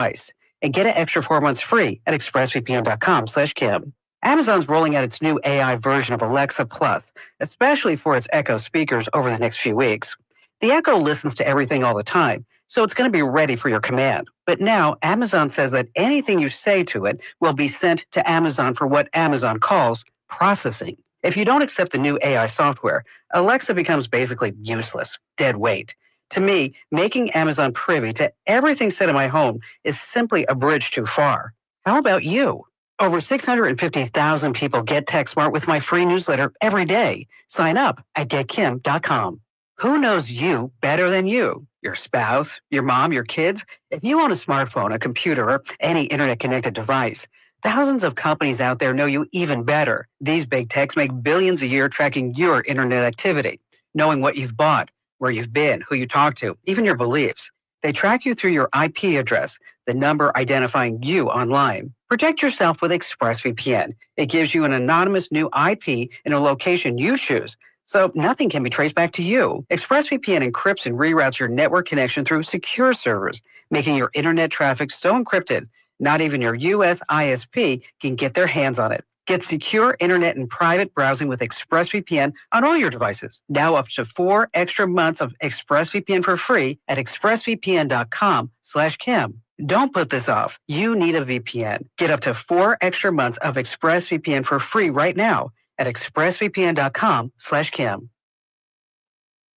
device and get an extra 4 months free at expressvpn.com/Kim. Amazon's rolling out its new AI version of Alexa Plus, especially for its Echo speakers over the next few weeks. The Echo listens to everything all the time, so it's going to be ready for your command. But now Amazon says that anything you say to it will be sent to Amazon for what Amazon calls processing. If you don't accept the new AI software, Alexa becomes basically useless, dead weight. To me, making Amazon privy to everything said in my home is simply a bridge too far. How about you? Over 650,000 people get TechSmart with my free newsletter every day. Sign up at getkim.com. Who knows you better than you? Your spouse, your mom, your kids? If you own a smartphone, a computer, or any internet-connected device, thousands of companies out there know you even better. These big techs make billions a year tracking your internet activity, knowing what you've bought, where you've been, who you talk to, even your beliefs. They track you through your IP address, the number identifying you online. Protect yourself with ExpressVPN. It gives you an anonymous new IP in a location you choose, so nothing can be traced back to you. ExpressVPN encrypts and reroutes your network connection through secure servers, making your internet traffic so encrypted, not even your US ISP can get their hands on it. Get secure internet and private browsing with ExpressVPN on all your devices. Now up to 4 extra months of ExpressVPN for free at expressvpn.com/Kim. Don't put this off. You need a VPN. Get up to 4 extra months of ExpressVPN for free right now at expressvpn.com/Kim.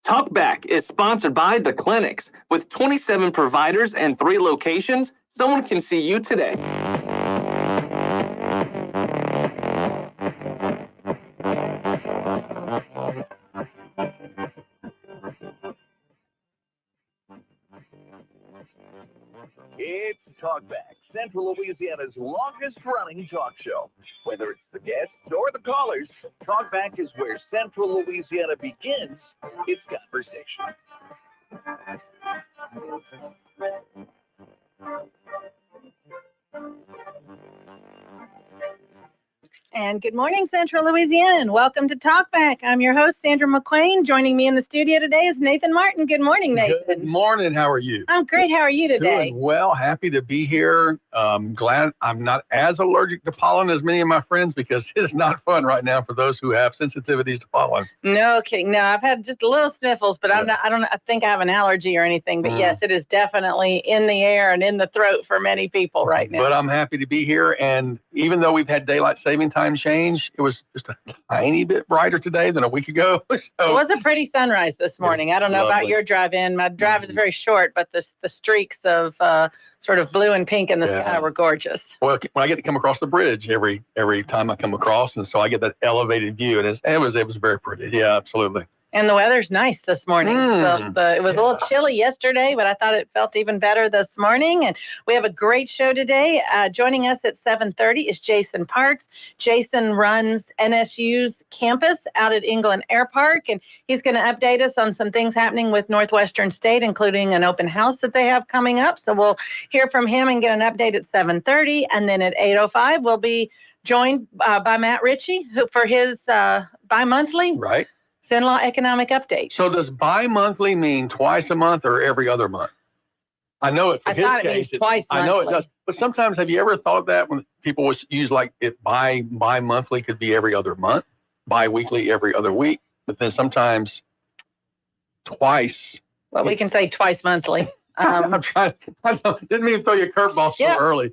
Talkback is sponsored by The Clinics. With 27 providers and 3 locations, someone can see you today. It's Talkback, Central Louisiana's longest-running talk show. Whether it's the guests or the callers, Talkback is where Central Louisiana begins its conversation. And good morning, Central Louisiana, and welcome to Talkback. I'm your host, Sandra McQueen. Joining me in the studio today is Nathan Martin. Good morning, Nathan. Good morning. How are you? I'm great. How are you today? Doing well. Happy to be here. Glad I'm not as allergic to pollen as many of my friends because it is not fun right now for those who have sensitivities to pollen. No kidding. No, I've had just a little sniffles, but I don't think I have an allergy or anything. But yes, it is definitely in the air and in the throat for many people right now. But I'm happy to be here. And even though we've had daylight saving time change, it was just a tiny bit brighter today than a week ago. So, it was a pretty sunrise this morning. I don't know about your drive in. My drive is very short, but the streaks of sort of blue and pink in the sky were gorgeous. Well, when I get to come across the bridge every time I come across, and so I get that elevated view, and it was very pretty. Yeah, absolutely. And the weather's nice this morning. It was a little chilly yesterday, but I thought it felt even better this morning. And we have a great show today. Joining us at 7:30 is Jason Parks. Jason runs NSU's campus out at England Airpark, and he's going to update us on some things happening with Northwestern State, including an open house that they have coming up. So we'll hear from him and get an update at 7:30. And then at 8:05, we'll be joined by Matt Ritchie, who for his bi-monthly. Right. Cenla Economic Update. So does bi-monthly mean twice a month or every other month? I know it for his case. It means twice monthly. I know it does. But sometimes, have you ever thought that when people use like it bi-monthly could be every other month, bi-weekly every other week, but then sometimes twice. Well, we can say twice monthly. I'm trying. Didn't mean to throw you a curveball so early.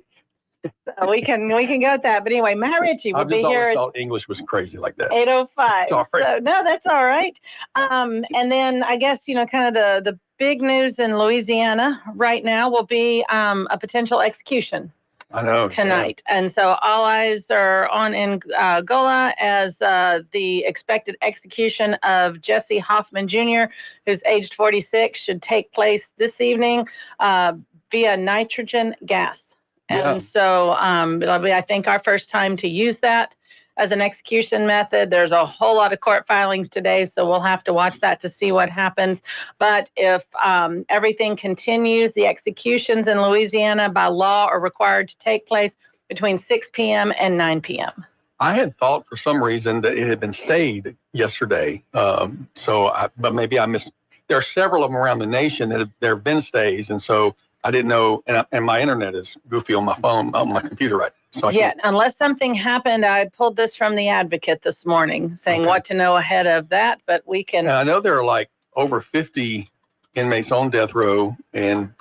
So we can go with that. But anyway, Matt Ritchie will be here. I thought English was crazy like that. 8:05. Sorry. So, no, that's all right. And then I guess, kind of the big news in Louisiana right now will be a potential execution. I know. Tonight. Yeah. And so all eyes are on Angola as the expected execution of Jesse Hoffman Jr., who's aged 46, should take place this evening via nitrogen gas. And so it'll be, I think, our first time to use that as an execution method. There's a whole lot of court filings today, so we'll have to watch that to see what happens. But if everything continues, the executions in Louisiana by law are required to take place between 6 p.m. and 9 p.m. I had thought for some reason that it had been stayed yesterday. But maybe I missed. There are several of them around the nation that there have been stays, and so I didn't know, and my internet is goofy on my phone, on my computer right now. So unless something happened, I pulled this from the Advocate this morning saying what to know ahead of that, but we can. And I know there are like over 50 inmates on death row, and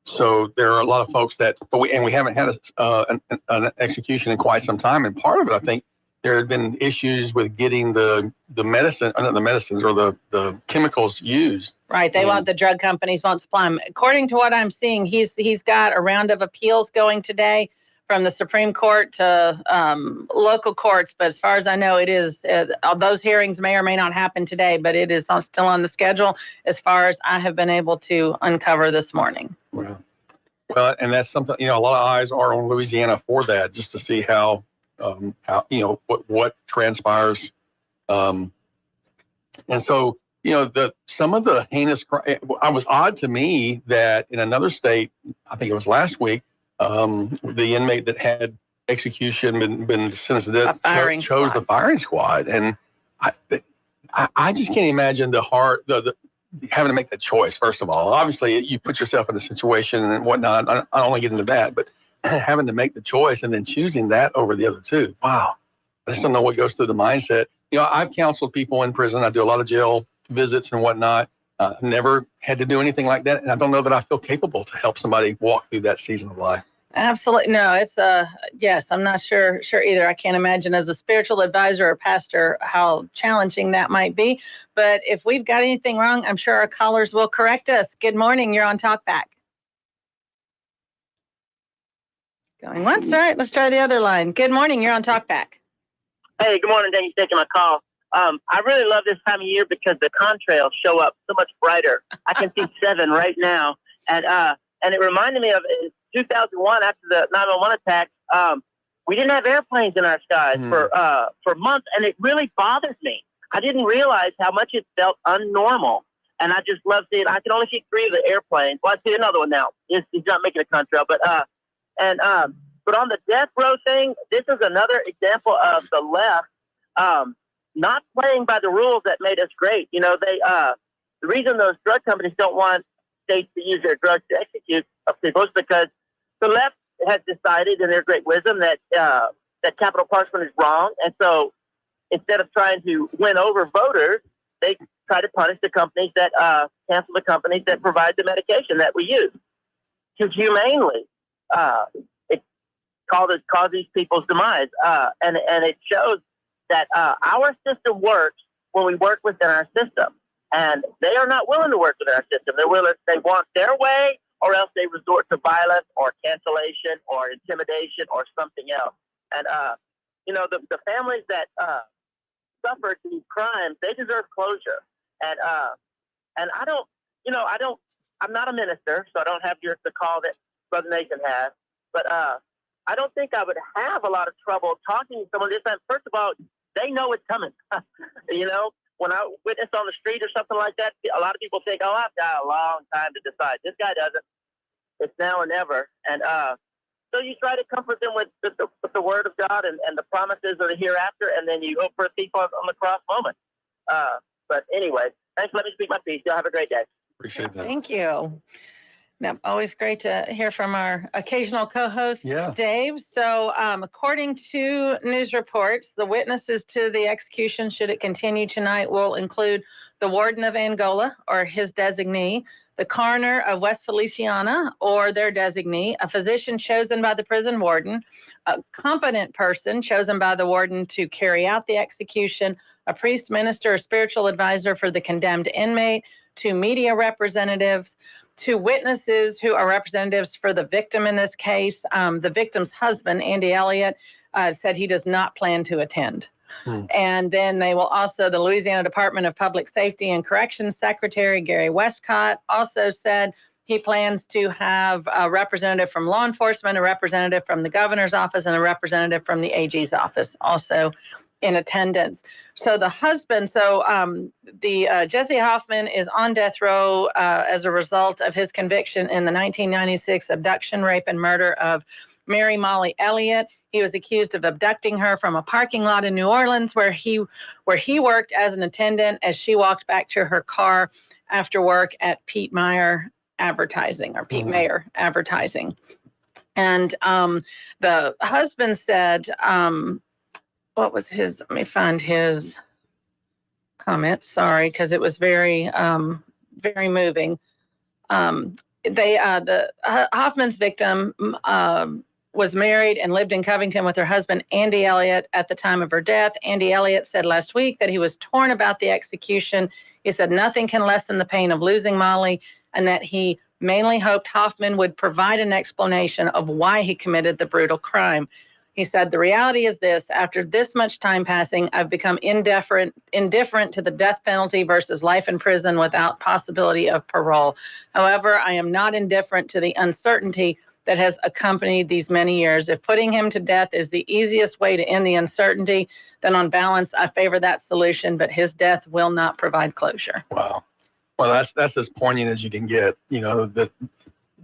so there are a lot of folks that, we haven't had an execution in quite some time. And part of it, I think, there had been issues with getting the medicine, not the medicines, or the chemicals used. Right, the drug companies won't supply them. According to what I'm seeing, he's got a round of appeals going today from the Supreme Court to local courts. But as far as I know, it is those hearings may or may not happen today, but it is still on the schedule as far as I have been able to uncover this morning. Well, and that's something, a lot of eyes are on Louisiana for that, just to see how what transpires, and so some of the heinous crime. I was odd to me that in another state, I think it was last week, the inmate that had execution been sentenced to death chose the firing squad, and I just can't imagine the having to make that choice. First of all, obviously you put yourself in a situation and whatnot. I don't want to get into that, but having to make the choice and then choosing that over the other two. Wow. I just don't know what goes through the mindset. I've counseled people in prison. I do a lot of jail visits and whatnot. Never had to do anything like that. And I don't know that I feel capable to help somebody walk through that season of life. Absolutely. No, it's yes, I'm not sure either. I can't imagine as a spiritual advisor or pastor how challenging that might be. But if we've got anything wrong, I'm sure our callers will correct us. Good morning. You're on Talkback. Going once. All right, let's try the other line. Good morning. You're on Talkback. Hey, good morning. Thank you for taking my call. I really love this time of year because the contrails show up so much brighter. I can see 7 right now. And it reminded me of in 2001 after the 9/11 attack. We didn't have airplanes in our skies for months, and it really bothers me. I didn't realize how much it felt unnormal. And I just love seeing, I can only see 3 of the airplanes. Well, I see another one now. He's not making a contrail, but but on the death row thing, this is another example of the left not playing by the rules that made us great. The reason those drug companies don't want states to use their drugs to execute people is because the left has decided in their great wisdom that capital punishment is wrong. And so instead of trying to win over voters, they try to punish the companies that cancel the companies that provide the medication that we use to humanely cause these people's demise. And it shows that our system works when we work within our system. And they are not willing to work within our system. They want their way, or else they resort to violence or cancellation or intimidation or something else. And, the families that suffered these crimes, they deserve closure. And I'm not a minister, so I don't have the call that Brother Nathan has. But I don't think I would have a lot of trouble talking to someone this time. First of all, they know it's coming. When I witness on the street or something like that, a lot of people think, oh, I've got a long time to decide. This guy doesn't. It's now or never. And so you try to comfort them with the word of God and the promises of the hereafter, and then you hope for a thief on the cross moment. But anyway, thanks for letting me speak my piece. Y'all have a great day. Appreciate that. Thank you. Now, always great to hear from our occasional co-host, Dave. So according to news reports, the witnesses to the execution, should it continue tonight, will include the warden of Angola or his designee, the coroner of West Feliciana or their designee, a physician chosen by the prison warden, a competent person chosen by the warden to carry out the execution, a priest, minister, or spiritual advisor for the condemned inmate, 2 media representatives, 2 witnesses who are representatives for the victim in this case. The victim's husband, Andy Elliott, said he does not plan to attend. And then they will also, the Louisiana Department of Public Safety and Corrections Secretary Gary Westcott also said he plans to have a representative from law enforcement, a representative from the governor's office, and a representative from the AG's office also in attendance. So the husband, Jesse Hoffman is on death row as a result of his conviction in the 1996 abduction, rape, and murder of Mary Molly Elliott. He was accused of abducting her from a parking lot in New Orleans where he worked as an attendant as she walked back to her car after work at Pete Meyer advertising, or Pete Mayer advertising. And the husband said, what was his, let me find his comment, sorry, because it was very, very moving. Hoffman's victim was married and lived in Covington with her husband, Andy Elliott, at the time of her death. Andy Elliott said last week that he was torn about the execution. He said nothing can lessen the pain of losing Molly, and that he mainly hoped Hoffman would provide an explanation of why he committed the brutal crime. He said, the reality is this: after this much time passing, I've become indifferent to the death penalty versus life in prison without possibility of parole. However, I am not indifferent to the uncertainty that has accompanied these many years. If putting him to death is the easiest way to end the uncertainty, then on balance, I favor that solution, but his death will not provide closure. Wow. Well, that's as poignant as you can get. You know, that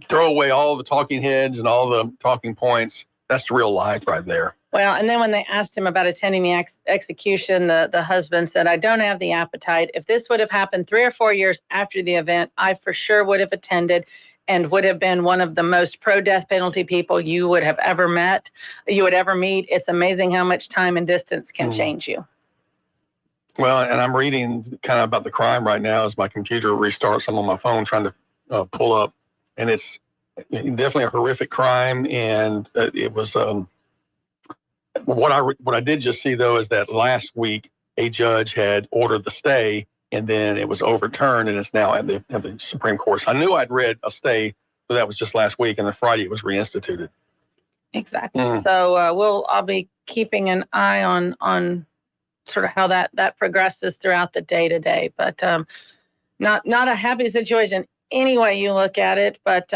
throw away all the talking heads and all the talking points. That's real life right there. Well, and then when they asked him about attending the execution, the husband said, I don't have the appetite. If this would have happened 3 or 4 years after the event, I for sure would have attended and would have been one of the most pro-death penalty people you would have ever met, you would ever meet. It's amazing how much time and distance can change you. Well, and I'm reading kind of about the crime right now as my computer restarts. I'm on my phone trying to pull up, and it's definitely a horrific crime. And it was what I did just see, though, is that last week a judge had ordered the stay, and then it was overturned, and it's now at the Supreme Court. So I knew I'd read a stay, but that was just last week, and then Friday it was reinstituted. Exactly. So I'll be keeping an eye on sort of how that progresses throughout the day to day, but not a happy situation any way you look at it, but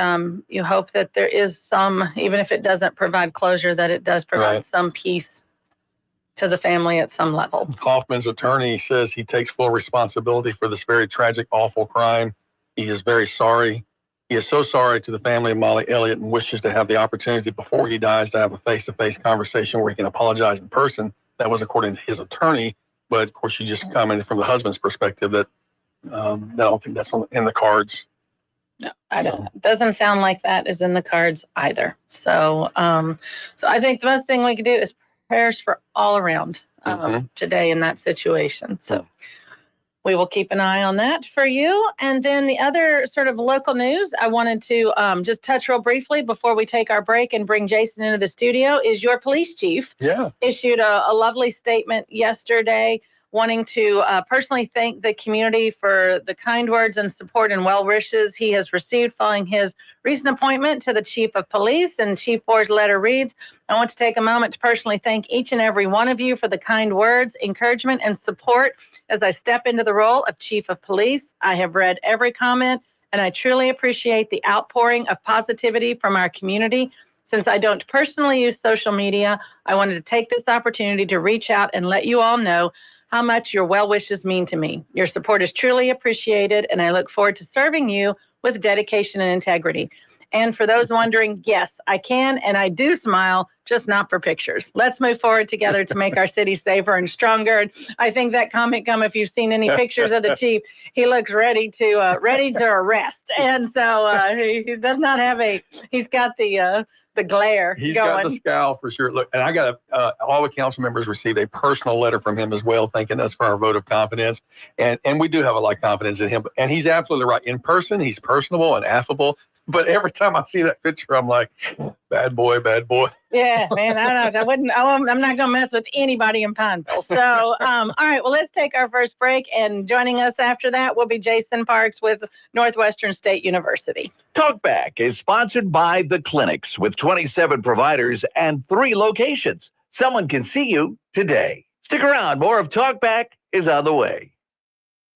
you hope that there is some, even if it doesn't provide closure, that it does provide some peace to the family at some level. Hoffman's attorney says he takes full responsibility for this very tragic, awful crime. He is very sorry. He is so sorry to the family of Molly Elliott and wishes to have the opportunity before he dies to have a face-to-face conversation where he can apologize in person. That was according to his attorney, but of course you just commented from the husband's perspective that I don't think that's in the cards. No, I don't. It doesn't sound like that is in the cards either. So I think the best thing we can do is prayers for all around today in that situation. So we will keep an eye on that for you. And then the other sort of local news I wanted to just touch real briefly before we take our break and bring Jason into the studio is your police chief issued a lovely statement yesterday wanting to personally thank the community for the kind words and support and well wishes he has received following his recent appointment to the chief of police. And Chief Ford's letter reads, I want to take a moment to personally thank each and every one of you for the kind words, encouragement, and support as I step into the role of chief of police. I have read every comment, and I truly appreciate the outpouring of positivity from our community. Since I don't personally use social media, I wanted to take this opportunity to reach out and let you all know how much your well wishes mean to me. Your support is truly appreciated, and I look forward to serving you with dedication and integrity. And for those wondering, yes, I can and I do smile, just not for pictures. Let's move forward together to make our city safer and stronger. And I think that comment come if you've seen any pictures of the chief. He looks ready to arrest, and so he does not have he's got the glare. He's going. Got the scowl for sure. Look, and I got all the council members received a personal letter from him as well, thanking us for our vote of confidence. And we do have a lot of confidence in him. And he's absolutely right. In person, he's personable and affable. But every time I see that picture, I'm like, bad boy, bad boy. Yeah, man, I'm not going to mess with anybody in Pineville. So, all right, well, let's take our first break. And joining us after that will be Jason Parks with Northwestern State University. Talkback is sponsored by The Clinics with 27 providers and 3 locations. Someone can see you today. Stick around. More of Talkback is on the way.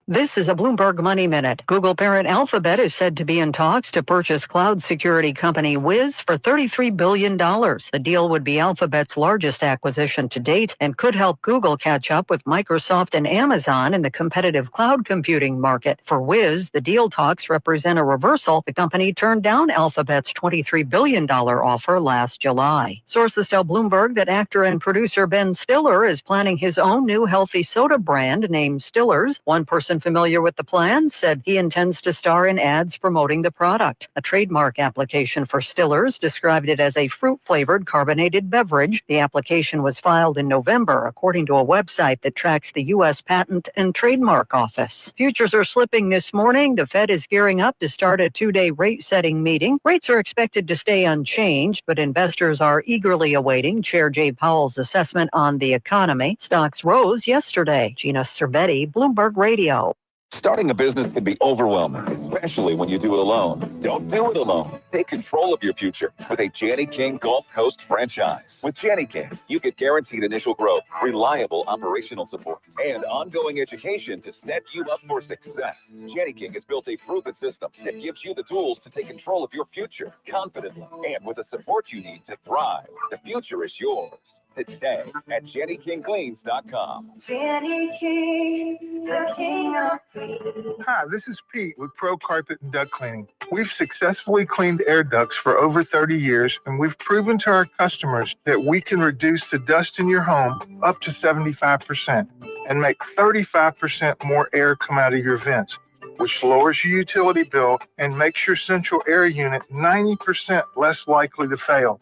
This is a Bloomberg Money Minute. Google parent Alphabet is said to be in talks to purchase cloud security company Wiz for $33 billion. The deal would be Alphabet's largest acquisition to date and could help Google catch up with Microsoft and Amazon in the competitive cloud computing market. For Wiz, the deal talks represent a reversal. The company turned down Alphabet's $23 billion offer last July. Sources tell Bloomberg that actor and producer Ben Stiller is planning his own new healthy soda brand named Stiller's. One person person familiar with the plan said he intends to star in ads promoting the product. A trademark application for Stillers described it as a fruit-flavored carbonated beverage. The application was filed in November, according to a website that tracks the U.S. Patent and Trademark Office. Futures are slipping this morning. The Fed is gearing up to start a two-day rate-setting meeting. Rates are expected to stay unchanged, but investors are eagerly awaiting Chair Jay Powell's assessment on the economy. Stocks rose yesterday. Gina Cervetti, Bloomberg Radio. Starting a business can be overwhelming, especially when you do it alone. Don't do it alone. Take control of your future with a Janny King Gulf Coast franchise. With Janny King, you get guaranteed initial growth, reliable operational support, and ongoing education to set you up for success. Janny King has built a proven system that gives you the tools to take control of your future confidently and with the support you need to thrive. The future is yours. Today at JannyKingCleans.com. Janny King, the king of clean. Hi, this is Pete with Pro Carpet and Duct Cleaning. We've successfully cleaned air ducts for over 30 years, and we've proven to our customers that we can reduce the dust in your home up to 75% and make 35% more air come out of your vents, which lowers your utility bill and makes your central air unit 90% less likely to fail.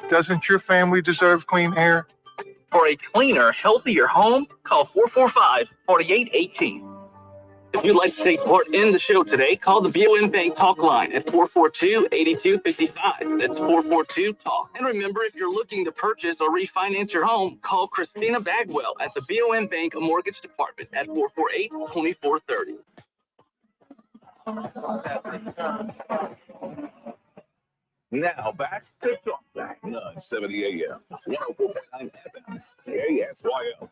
Doesn't your family deserve clean air? For a cleaner, healthier home, call 445-4818. If you'd like to take part in the show today, call the BOM Bank Talkline at 442-8255. That's 442-TALK. And remember, if you're looking to purchase or refinance your home, call Christina Bagwell at the BOM Bank Mortgage Department at 448-2430. Now back to Talkback, 970 AM, 104.9 FM, KSYO.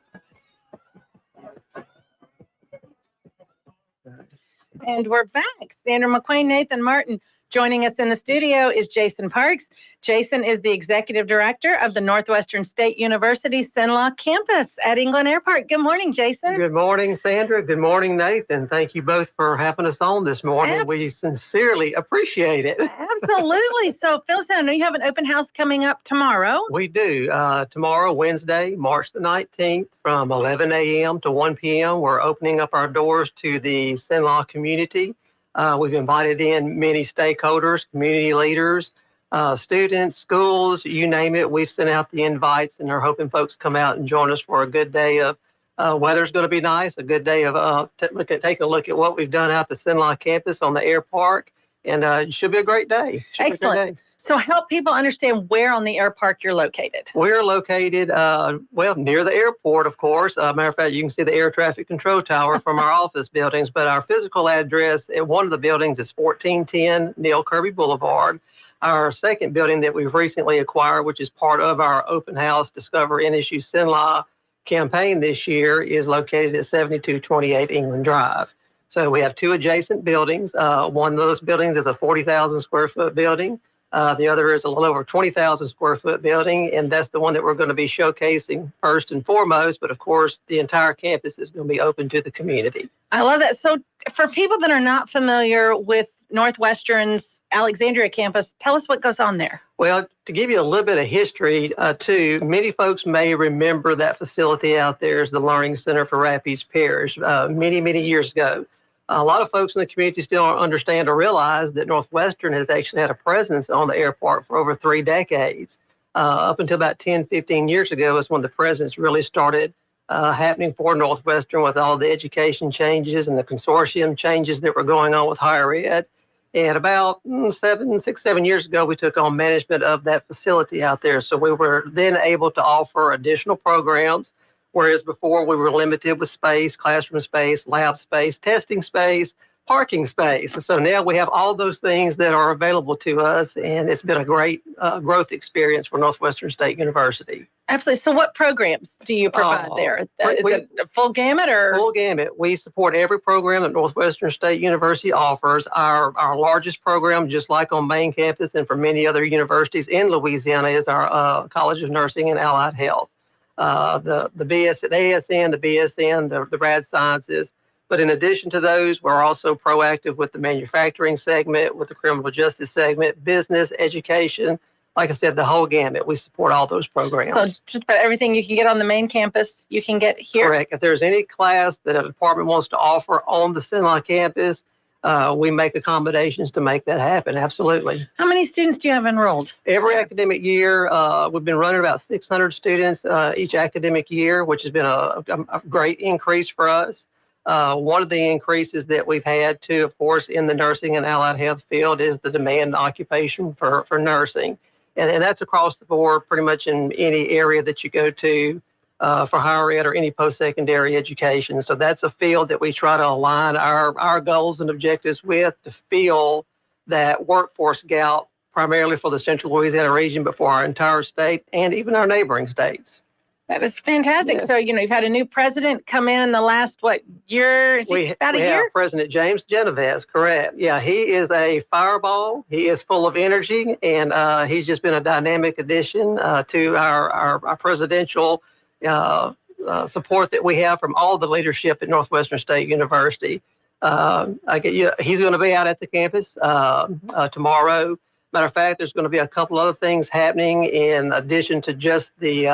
And we're back. Sandra McQueen, Nathan Martin. Joining us in the studio is Jason Parks. Jason is the Executive Director of the Northwestern State University Cenla campus at England Airpark. Good morning, Jason. Good morning, Sandra. Good morning, Nathan. Thank you both for having us on this morning. We sincerely appreciate it. Absolutely. So, Phil, I know you have an open house coming up tomorrow. We do. Tomorrow, Wednesday, March the 19th, from 11 a.m. to 1 p.m., we're opening up our doors to the Cenla community. We've invited in many stakeholders, community leaders, students, schools, you name it. We've sent out the invites and are hoping folks come out and join us for a good day of weather's going to be nice, a good day of taking a look at what we've done out the Cenla campus on the Airpark, and it should be a great day. Excellent. So help people understand where on the Airpark you're located. We're located, near the airport, of course. Matter of fact, you can see the air traffic control tower from our office buildings, but our physical address at one of the buildings is 1410 Neil Kirby Boulevard. Our second building that we've recently acquired, which is part of our open house Discover NSU Cenla campaign this year, is located at 7228 England Drive. So we have two adjacent buildings. One of those buildings is a 40,000 square foot building. The other is a little over 20,000 square foot building, and that's the one that we're going to be showcasing first and foremost. But of course, the entire campus is going to be open to the community. I love that. So for people that are not familiar with Northwestern's Alexandria campus, tell us what goes on there. Well, to give you a little bit of history, too, many folks may remember that facility out there as the Learning Center for Rapides Parish many, many years ago. A lot of folks in the community still don't understand or realize that Northwestern has actually had a presence on the Airpark for over 3 decades. Up until about 10, 15 years ago is when the presence really started happening for Northwestern with all the education changes and the consortium changes that were going on with higher ed. And about 7 years ago, we took on management of that facility out there. So we were then able to offer additional programs. Whereas before we were limited with space, classroom space, lab space, testing space, parking space. And so now we have all those things that are available to us, and it's been a great growth experience for Northwestern State University. Absolutely. So what programs do you provide there? Is it a full gamut or? Full gamut. We support every program that Northwestern State University offers. Our largest program, just like on main campus and for many other universities in Louisiana, is our College of Nursing and Allied Health. The ASN, the BSN, the Rad Sciences. But in addition to those, we're also proactive with the manufacturing segment, with the criminal justice segment, business, education, like I said, the whole gamut. We support all those programs. So just about everything you can get on the main campus, you can get here? Correct. If there's any class that a department wants to offer on the Cenla campus, we make accommodations to make that happen. Absolutely. How many students do you have enrolled? Every academic year, we've been running about 600 students each academic year, which has been a great increase for us. One of the increases that we've had too, of course, in the nursing and allied health field is the demand occupation for nursing. And that's across the board, pretty much in any area that you go to for higher ed or any post-secondary education. So that's a field that we try to align our goals and objectives with, to fill that workforce gap, primarily for the Central Louisiana region, but for our entire state and even our neighboring states. That was fantastic. Yes. So, you've had a new president come in the last, year? About a year? Have President James Genovese, correct. Yeah, he is a fireball. He is full of energy, and he's just been a dynamic addition to our presidential support that we have from all the leadership at Northwestern State University. He's going to be out at the campus tomorrow. Matter of fact, there's going to be a couple other things happening in addition to just the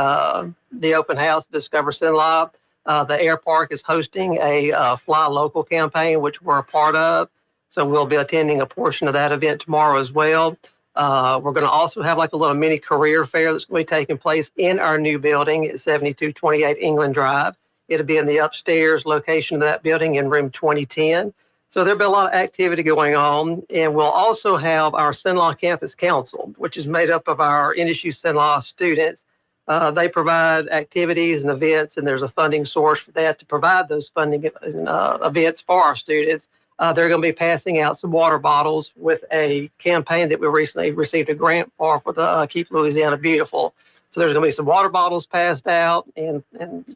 open house, Discover Cenla. The Airpark is hosting a Fly Local campaign, which we're a part of. So we'll be attending a portion of that event tomorrow as well. We're going to also have like a little mini career fair that's going to be taking place in our new building at 7228 England Drive. It'll be in the upstairs location of that building in room 2010. So there'll be a lot of activity going on. And we'll also have our Cenla Campus Council, which is made up of our NSU Cenla students. They provide activities and events, and there's a funding source for that to provide those funding events for our students. They're going to be passing out some water bottles with a campaign that we recently received a grant for the Keep Louisiana Beautiful. So there's going to be some water bottles passed out, and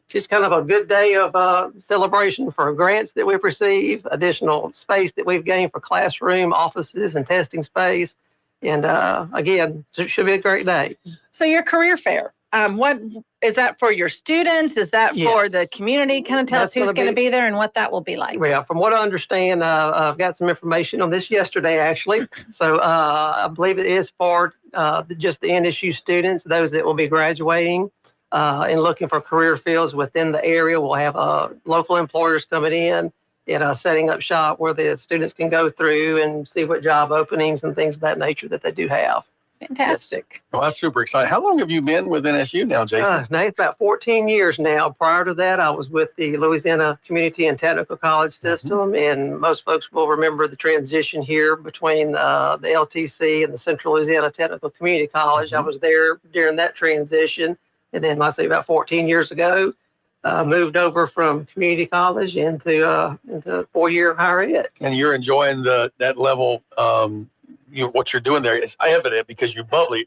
just kind of a good day of celebration for grants that we've received, additional space that we've gained for classroom, offices, and testing space. And again, it should be a great day. So your career fair, what is that for your students? Is that for the community? Kind of tell us who's going to be there and what that will be like. Well, from what I understand, I've got some information on this yesterday, actually. So I believe it is for just the NSU students, those that will be graduating and looking for career fields within the area. We'll have local employers coming in and setting up shop where the students can go through and see what job openings and things of that nature that they do have. Fantastic. Well, that's super exciting. How long have you been with NSU now, Jason? Now it's about 14 years now. Prior to that, I was with the Louisiana Community and Technical College System, and most folks will remember the transition here between the LTC and the Central Louisiana Technical Community College. I was there during that transition, and then, like I say, about 14 years ago, moved over from community college into 4-year higher ed. And you're enjoying that level. What you're doing there is evident because you're bubbly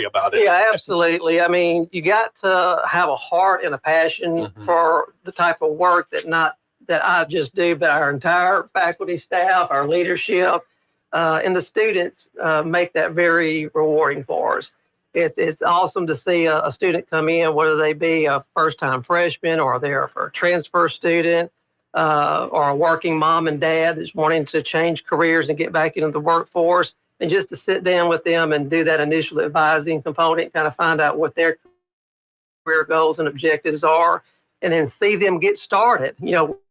about it. Yeah, absolutely. I mean, you got to have a heart and a passion for the type of work that I just do, but our entire faculty staff, our leadership, and the students make that very rewarding for us. It's awesome to see a student come in, whether they be a first-time freshman or they're for a transfer student or a working mom and dad that's wanting to change careers and get back into the workforce. And just to sit down with them and do that initial advising component, kind of find out what their career goals and objectives are, and then see them get started.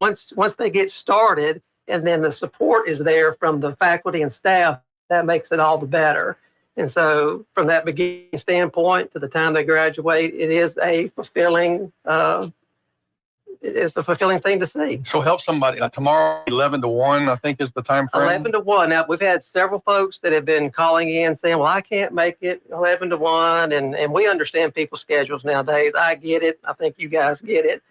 Once they get started, and then the support is there from the faculty and staff, that makes it all the better. And so from that beginning standpoint to the time they graduate, it is a fulfilling thing to see. So help somebody tomorrow, 11 to 1, I think is the time frame. 11 to 1. Now, we've had several folks that have been calling in saying, well, I can't make it 11 to 1. And we understand people's schedules nowadays. I get it. I think you guys get it.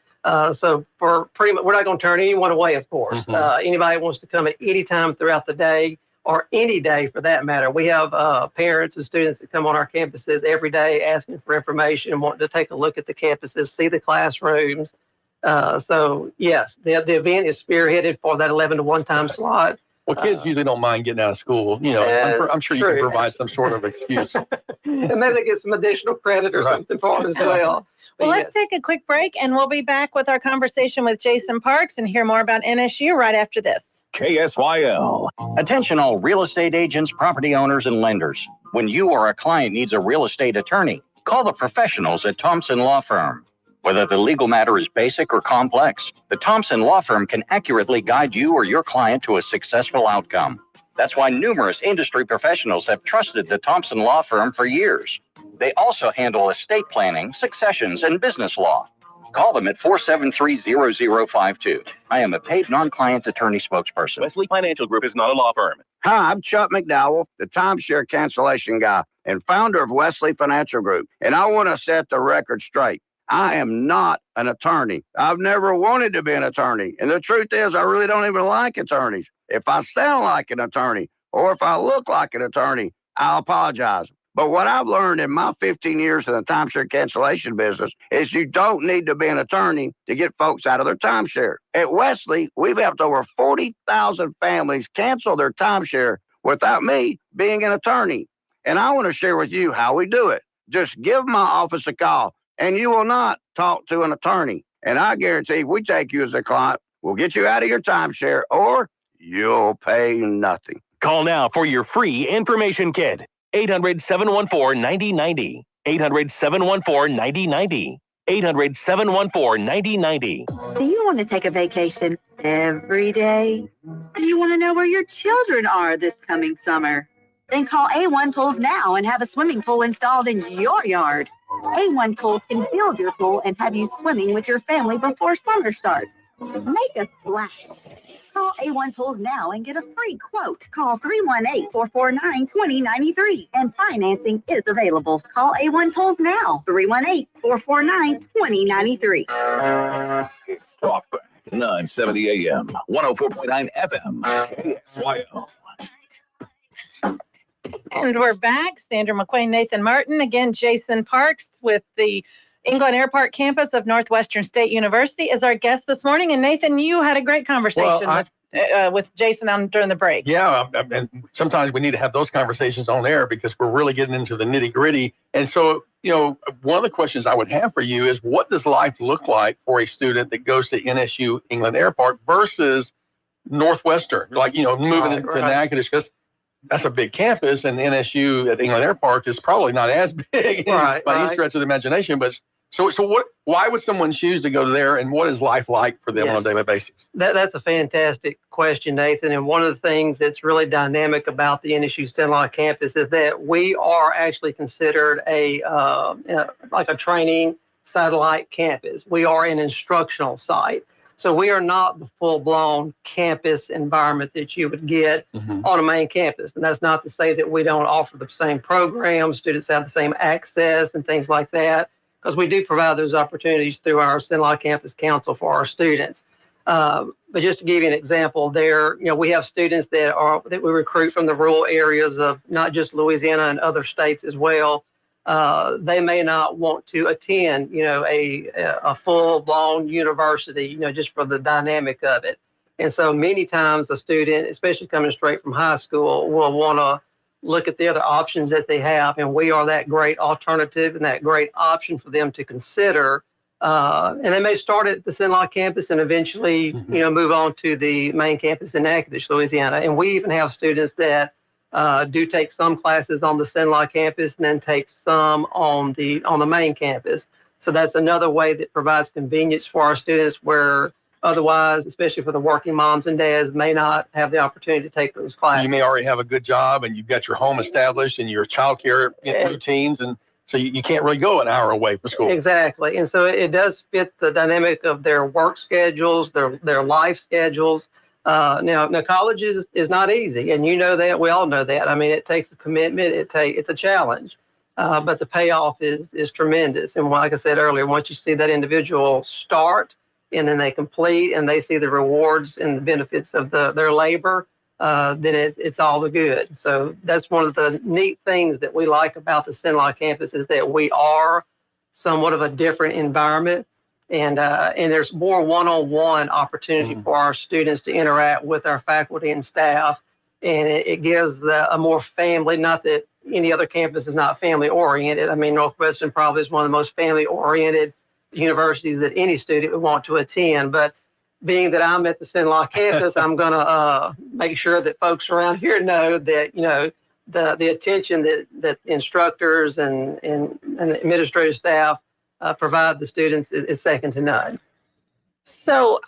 So for pretty much, we're not going to turn anyone away, of course. Anybody wants to come at any time throughout the day or any day for that matter. We have parents and students that come on our campuses every day asking for information and wanting to take a look at the campuses, see the classrooms. So yes, the event is spearheaded for that 11 to 1 time slot. Well, kids usually don't mind getting out of school. I'm sure you can provide some sort of excuse. And maybe they get some additional credit or something for it as well. Well, let's take a quick break, and we'll be back with our conversation with Jason Parks and hear more about NSU right after this. KSYL. Attention all real estate agents, property owners, and lenders. When you or a client needs a real estate attorney, call the professionals at Thompson Law Firm. Whether the legal matter is basic or complex, the Thompson Law Firm can accurately guide you or your client to a successful outcome. That's why numerous industry professionals have trusted the Thompson Law Firm for years. They also handle estate planning, successions, and business law. Call them at 473-0052. I am a paid non-client attorney spokesperson. Wesley Financial Group is not a law firm. Hi, I'm Chuck McDowell, the timeshare cancellation guy and founder of Wesley Financial Group. And I want to set the record straight. I am not an attorney. I've never wanted to be an attorney. And the truth is, I really don't even like attorneys. If I sound like an attorney or if I look like an attorney, I'll apologize. But what I've learned in my 15 years in the timeshare cancellation business is you don't need to be an attorney to get folks out of their timeshare. At Wesley, we've helped over 40,000 families cancel their timeshare without me being an attorney. And I want to share with you how we do it. Just give my office a call, and you will not talk to an attorney. And I guarantee if we take you as a client, we'll get you out of your timeshare, or you'll pay nothing. Call now for your free information kit. 800-714-9090. 800-714-9090. 800-714-9090. Do you want to take a vacation every day? Do you want to know where your children are this coming summer? Then call A1 Pools now and have a swimming pool installed in your yard. A1 Pools can build your pool and have you swimming with your family before summer starts. Make a splash. Call A1 Pools now and get a free quote. Call 318-449-2093 and financing is available. Call A1 Pools now. 318-449-2093. Talkback, 970 AM, 104.9 FM, KSYO. And we're back. Sandra McQueen, Nathan Martin. Again, Jason Parks with the England Airpark campus of Northwestern State University is our guest this morning. And Nathan, you had a great conversation with Jason during the break. Yeah, and sometimes we need to have those conversations on air because we're really getting into the nitty gritty. And so, one of the questions I would have for you is, what does life look like for a student that goes to NSU England Airpark versus Northwestern? Like, moving into Natchitoches, because that's a big campus, and NSU at England Airpark is probably not as big by any stretch of the imagination. But so what? Why would someone choose to go there, and what is life like for them on a daily basis? That's a fantastic question, Nathan. And one of the things that's really dynamic about the NSU Cenla campus is that we are actually considered like a training satellite campus. We are an instructional site. So we are not the full-blown campus environment that you would get on a main campus. And that's not to say that we don't offer the same programs, students have the same access and things like that, because we do provide those opportunities through our Cenla Campus Council for our students. But just to give you an example there, we have students that we recruit from the rural areas of not just Louisiana and other states as well. They may not want to attend, a full-blown university, just for the dynamic of it. And so many times a student, especially coming straight from high school, will want to look at the other options that they have. And we are that great alternative and that great option for them to consider. And they may start at the Cenla campus and eventually, move on to the main campus in Natchitoches, Louisiana. And we even have students that do take some classes on the Cenla campus and then take some on the main campus. So that's another way that provides convenience for our students where otherwise, especially for the working moms and dads, may not have the opportunity to take those classes. You may already have a good job and you've got your home established and your child care routines, and so you can't really go an hour away from school. Exactly. And so it does fit the dynamic of their work schedules, their life schedules. Now college is not easy, and that. We all know that. I mean, it takes a commitment. It's a challenge, but the payoff is tremendous. And like I said earlier, once you see that individual start, and then they complete, and they see the rewards and the benefits of their labor, then it's all the good. So that's one of the neat things that we like about the Cenla campus is that we are somewhat of a different environment. And there's more one-on-one opportunity for our students to interact with our faculty and staff. And it gives a more family, not that any other campus is not family-oriented. I mean, Northwestern probably is one of the most family-oriented universities that any student would want to attend. But being that I'm at the Cenla campus, I'm going to make sure that folks around here know that, the attention that instructors and administrative staff provide the students is second to none. So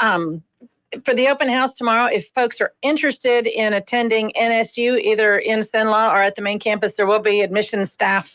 for the open house tomorrow, if folks are interested in attending NSU, either in Cenla or at the main campus, there will be admission staff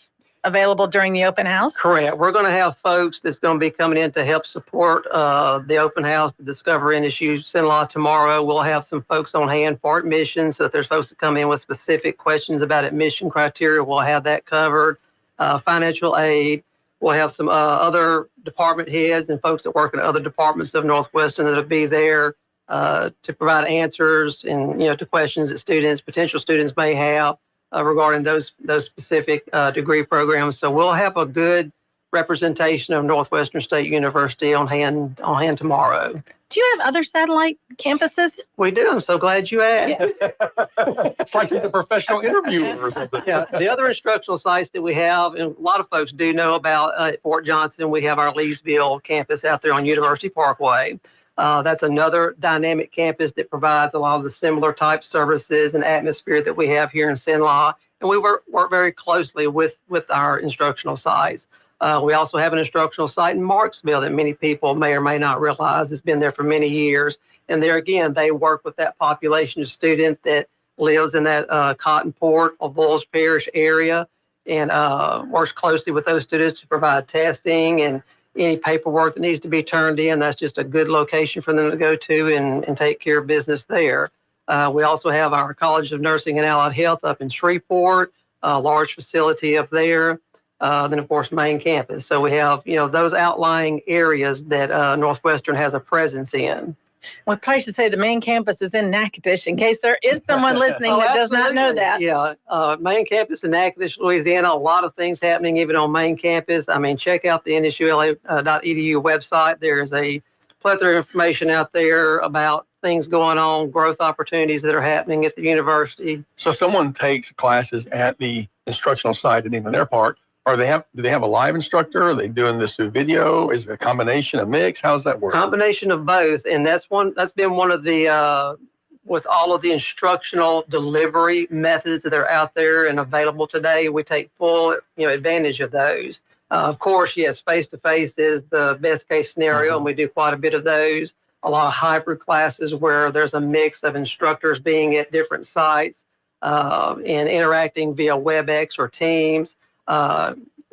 available during the open house? Correct. We're going to have folks that's going to be coming in to help support the open house, the Discover NSU Cenla tomorrow. We'll have some folks on hand for admission. So if there's folks that come in with specific questions about admission criteria, we'll have that covered. Financial aid. We'll have some other department heads and folks that work in other departments of Northwestern that'll be there to provide answers and to questions that potential students may have regarding those specific degree programs. So we'll have a good representation of Northwestern State University on hand tomorrow. Do you have other satellite campuses? We do. I'm so glad you asked. It's like he's a professional interviewer or something. Yeah, the other instructional sites that we have, and a lot of folks do know about at Fort Johnson, we have our Leesville campus out there on University Parkway. That's another dynamic campus that provides a lot of the similar type services and atmosphere that we have here in Cenla. And we work very closely with our instructional sites. We also have an instructional site in Marksville that many people may or may not realize has been there for many years. And there again, they work with that population of student that lives in that Cotton Port or Bulls Parish area and works closely with those students to provide testing and any paperwork that needs to be turned in. That's just a good location for them to go to and take care of business there. We also have our College of Nursing and Allied Health up in Shreveport, a large facility up there. Then, of course, main campus. So we have, those outlying areas that Northwestern has a presence in. Well, I should say the main campus is in Natchitoches, in case there is someone listening that does not know that. Yeah, main campus in Natchitoches, Louisiana, a lot of things happening even on main campus. I mean, check out the NSULA.edu website. There's a plethora of information out there about things going on, growth opportunities that are happening at the university. So if someone takes classes at the instructional site at Airpark, do they have a live instructor? Are they doing this through video? Is it a combination, a mix? How's that work? Combination of both, and that's been one of the with all of the instructional delivery methods that are out there and available today. We take full advantage of those. Of course, yes, face-to-face is the best case scenario, and we do quite a bit of those. A lot of hybrid classes where there's a mix of instructors being at different sites and interacting via WebEx or Teams.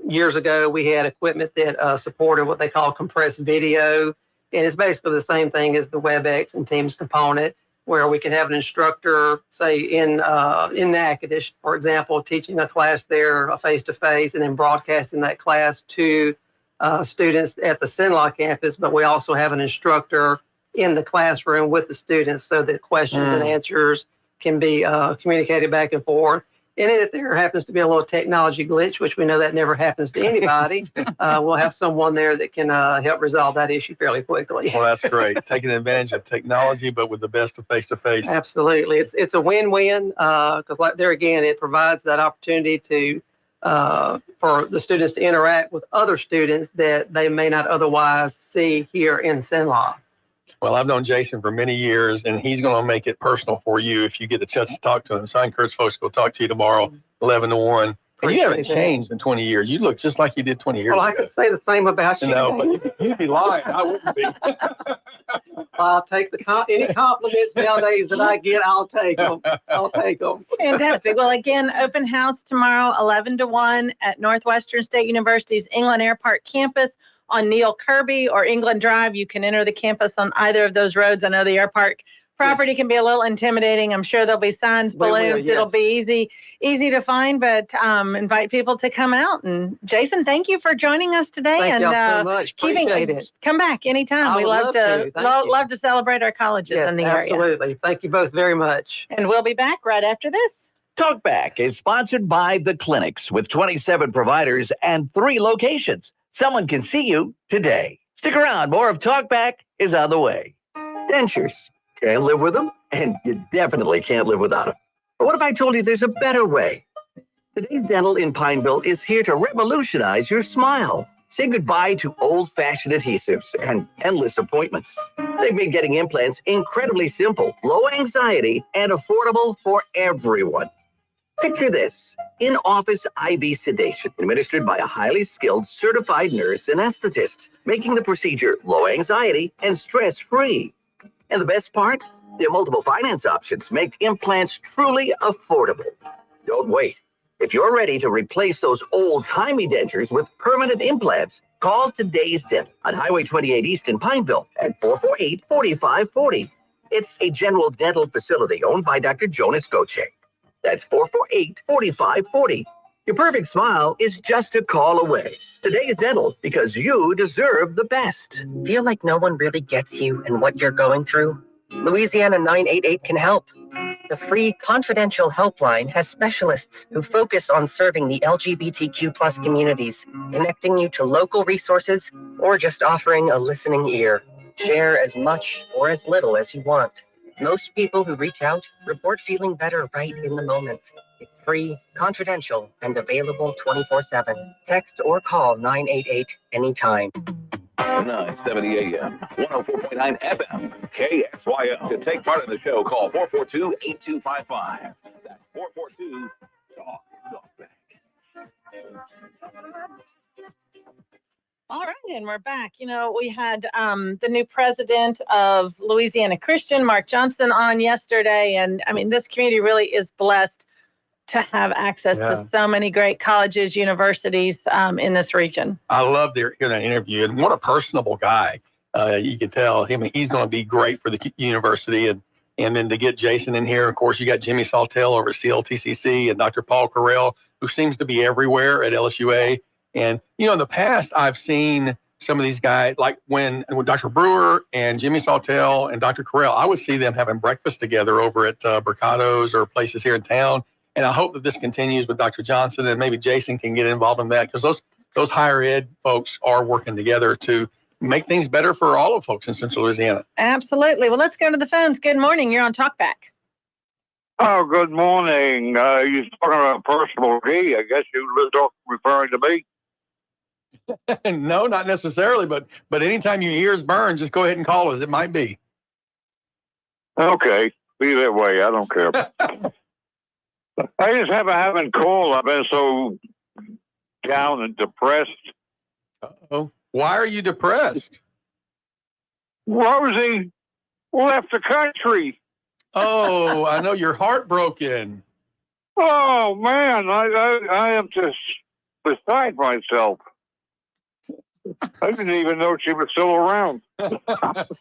Years ago, we had equipment that supported what they call compressed video, and it's basically the same thing as the WebEx and Teams component, where we can have an instructor, say in Natchitoches, for example, teaching a class there face-to-face, and then broadcasting that class to students at the Cenla campus. But we also have an instructor in the classroom with the students, so that questions and answers can be communicated back and forth. And if there happens to be a little technology glitch, which we know that never happens to anybody, we'll have someone there that can help resolve that issue fairly quickly. Well, that's great. Taking advantage of technology, but with the best of face-to-face. Absolutely. It's a win-win because there again, it provides that opportunity to for the students to interact with other students that they may not otherwise see here in Cenla. Well, I've known Jason for many years, and he's going to make it personal for you if you get a chance to talk to him. So I encourage folks to go talk to you tomorrow, 11 to 1. And you haven't changed in 20 years. You look just like you did 20 years ago. Well, I could say the same about you. No, but you'd be lying. I wouldn't be. I'll take any compliments nowadays that I get. I'll take them. Fantastic. Well, again, open house tomorrow, 11 to 1 at Northwestern State University's England Airpark campus on Neil Kirby or England Drive. You can enter the campus on either of those roads. I know the Airpark property can be a little intimidating. I'm sure there'll be signs, balloons. It'll be easy to find, but invite people to come out. And Jason, thank you for joining us today. Thank y'all so much. Appreciate it. Come back anytime. We love to celebrate our colleges in the area. Absolutely. Thank you both very much. And we'll be back right after this. Talkback is sponsored by The Clinics with 27 providers and 3 locations. Someone can see you today. Stick around. More of Talkback is on the way. Dentures. Can't live with them, and you definitely can't live without them. But what if I told you there's a better way? Today's Dental in Pineville is here to revolutionize your smile. Say goodbye to old-fashioned adhesives and endless appointments. They've made getting implants incredibly simple, low anxiety, and affordable for everyone. Picture this, in-office IV sedation administered by a highly skilled certified nurse anesthetist, making the procedure low anxiety and stress-free. And the best part? Their multiple finance options make implants truly affordable. Don't wait. If you're ready to replace those old-timey dentures with permanent implants, call Today's Dental on Highway 28 East in Pineville at 448-4540. It's a general dental facility owned by Dr. Jonas Goche. That's 448-4540. Your perfect smile is just a call away. Today's Dental, because you deserve the best. Feel like no one really gets you and what you're going through? Louisiana 988 can help. The free confidential helpline has specialists who focus on serving the LGBTQ plus communities, connecting you to local resources, or just offering a listening ear. Share as much or as little as you want. Most people who reach out report feeling better right in the moment. It's free, confidential, and available 24/7. Text or call 988 anytime. 970 AM, 104.9 FM, KSYO. To take part in the show, call 442-8255. That's 442-TALK-BACK. All right, and we're back. You know, we had the new president of Louisiana Christian, Mark Johnson, on yesterday. And I mean, this community really is blessed to have access to so many great colleges, universities in this region. I love hearing that interview, and what a personable guy. You could tell him he's going to be great for the university. And then to get Jason in here, of course, you got Jimmy Saltel over at CLTCC and Dr. Paul Carell, who seems to be everywhere at LSUA. And, you know, in the past, I've seen some of these guys, like when Dr. Brewer and Jimmy Saltel and Dr. Carell, I would see them having breakfast together over at Mercado's or places here in town. And I hope that this continues with Dr. Johnson, and maybe Jason can get involved in that, because those higher ed folks are working together to make things better for all of folks in Central Louisiana. Absolutely. Well, let's go to the phones. Good morning. You're on Talkback. Oh, good morning. You're talking about personal G. I guess you were referring to me. No, not necessarily, but anytime your ears burn, just go ahead and call us. It might be. Okay, be that way. I don't care. I just haven't called. I've been so down and depressed. Uh-oh. Why are you depressed? Rosie left the country. Oh, I know you're heartbroken. Oh man, I am just beside myself. I didn't even know she was still around.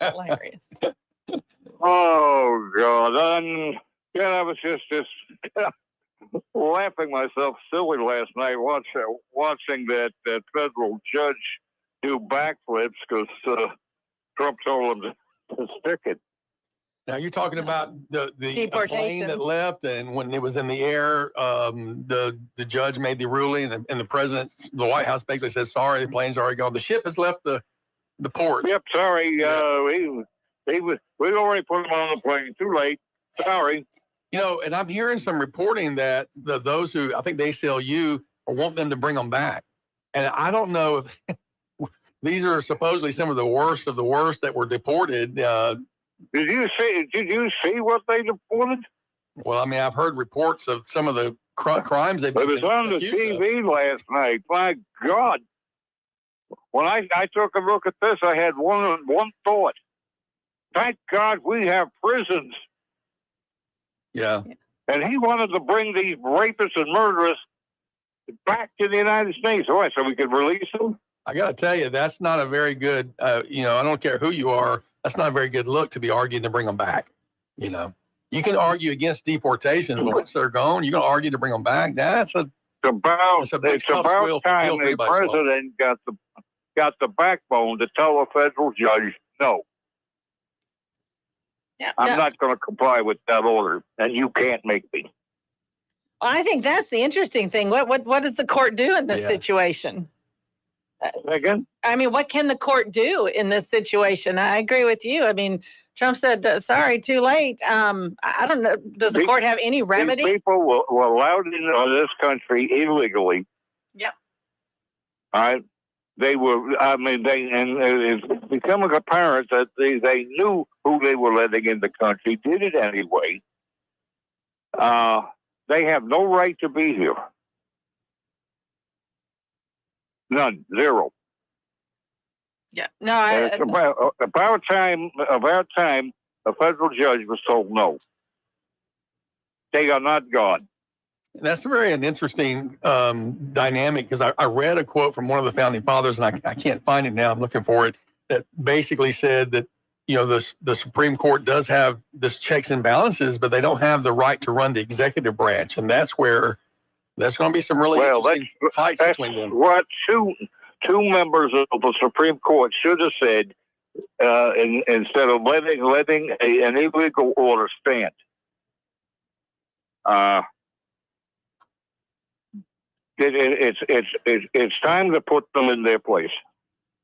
Hilarious. Oh God! I was just laughing myself silly last night watching that federal judge do backflips because Trump told him to stick it. Now you're talking about the plane that left, and when it was in the air, the judge made the ruling, and the president, the White House basically said, "Sorry, the plane's already gone. The ship has left the port." Yep, sorry. We already put him on the plane. Too late. Sorry. You know, and I'm hearing some reporting that those who, I think the ACLU want them to bring them back, and I don't know if these are supposedly some of the worst that were deported. Did you see what they deported? Well, I mean, I've heard reports of some of the crimes they've been accused of. It was on the TV last night. My God. When I took a look at this, I had one thought. Thank God we have prisons. Yeah. And he wanted to bring these rapists and murderers back to the United States. All right, so we could release them? I got to tell you, that's not a very good, I don't care who you are, that's not a very good look to be arguing to bring them back. You know, you can argue against deportation, but once they're gone, you're going to argue to bring them back. It's about time the president got the backbone to tell a federal judge, no. Yeah, I'm not going to comply with that order, and you can't make me. I think that's the interesting thing. What does the court do in this situation? Again? I mean, what can the court do in this situation? I agree with you. I mean, Trump said, sorry, too late. I don't know. Does the court have any remedy? These people were allowed into this country illegally. Yep. All right. They were, it's becoming apparent that they knew who they were letting in the country, did it anyway. They have no right to be here. None. Zero. Yeah. No, And it's about time a federal judge was told no. They are not God. That's very an interesting dynamic, because I read a quote from one of the founding fathers, and I can't find it now. I'm looking for it. That basically said that, you know, the Supreme Court does have this checks and balances, but they don't have the right to run the executive branch, and that's where there's going to be some really interesting fights between them. What two members of the Supreme Court should have said instead of letting an illegal order stand. It's time to put them in their place.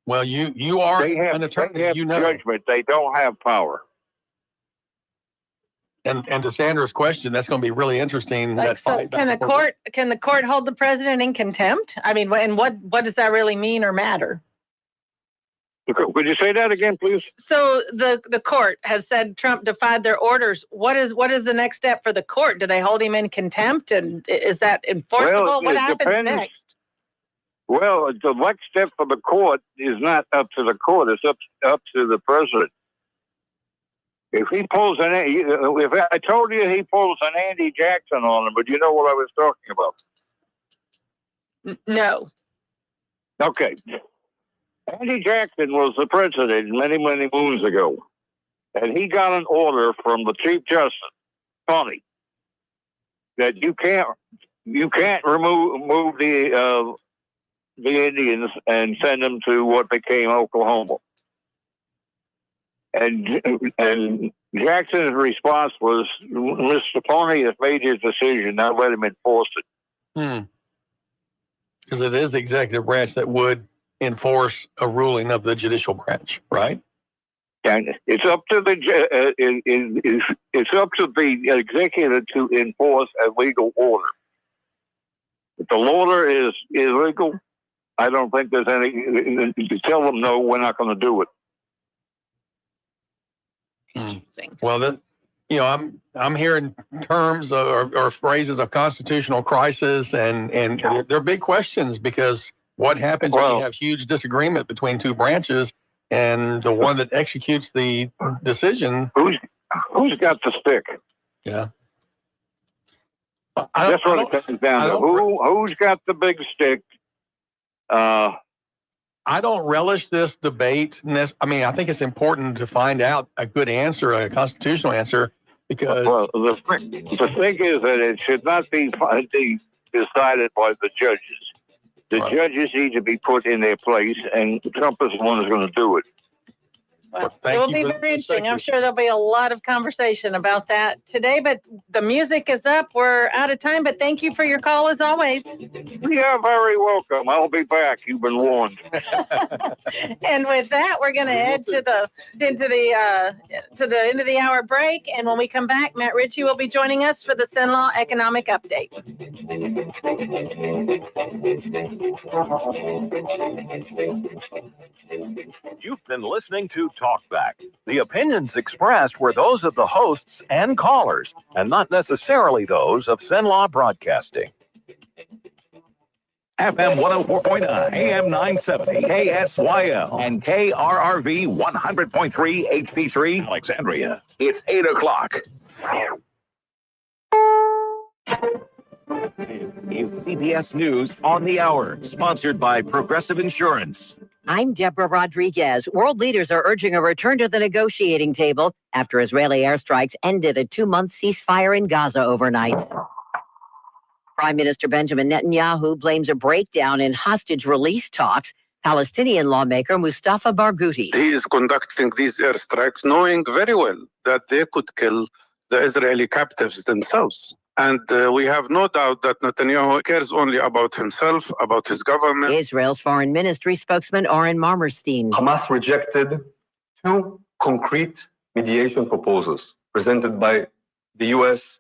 Well, you are an attorney. They have judgment. They don't have power. And to Sandra's question, that's going to be really interesting. Like, so can the court hold the president in contempt? I mean, and what does that really mean or matter? Would you say that again, please? So the court has said Trump defied their orders. What is the next step for the court? Do they hold him in contempt, and is that enforceable? Well, what happens depends. next? Well, the next step for the court is not up to the court. It's up to the president. If he pulls if I told you he pulls an Andy Jackson on him, but you know what I was talking about? No. Okay. Andy Jackson was the president many, many moons ago, and he got an order from the Chief Justice, Tony, that you can't remove the Indians and send them to what became Oklahoma. And Jackson's response was, Mr. Tony has made his decision, now let him enforce it. Because it is the executive branch that would enforce a ruling of the judicial branch, right? And it's up to the executive to enforce a legal order. If the order is illegal, I don't think there's any to tell them no, we're not going to do it. Well, I'm hearing terms or phrases of constitutional crisis, and they're big questions, because what happens when you have huge disagreement between two branches, and the one that executes the decision? Who's got the stick? Yeah. That's what it comes down to. Who's got the big stick? I don't relish this debate. I mean, I think it's important to find out a good answer, a constitutional answer, because... Well, the thing is that it should not be decided by the judges. The judges need to be put in their place, and Trump is the one who's going to do it. Well, it will be very interesting. I'm sure there'll be a lot of conversation about that today, but the music is up. We're out of time, but thank you for your call as always. You're very welcome. I'll be back. You've been warned. And with that, we're going to head to the end of the hour break. And when we come back, Matt Ritchie will be joining us for the Cenlaw Economic Update. You've been listening to Talkback. The opinions expressed were those of the hosts and callers, and not necessarily those of Cenlaw Broadcasting. FM 104.9, AM 970, KSYL, and KRRV 100.3 HP3, Alexandria. It's 8 o'clock. This is CBS News on the Hour, sponsored by Progressive Insurance. I'm Deborah Rodriguez. World leaders are urging a return to the negotiating table after Israeli airstrikes ended a 2-month ceasefire in Gaza overnight. Prime Minister Benjamin Netanyahu blames a breakdown in hostage release talks. Palestinian lawmaker Mustafa Barghouti. He is conducting these airstrikes knowing very well that they could kill the Israeli captives themselves. And we have no doubt that Netanyahu cares only about himself, about his government. Israel's foreign ministry spokesman Oren Marmerstein. Hamas rejected 2 concrete mediation proposals presented by the U.S.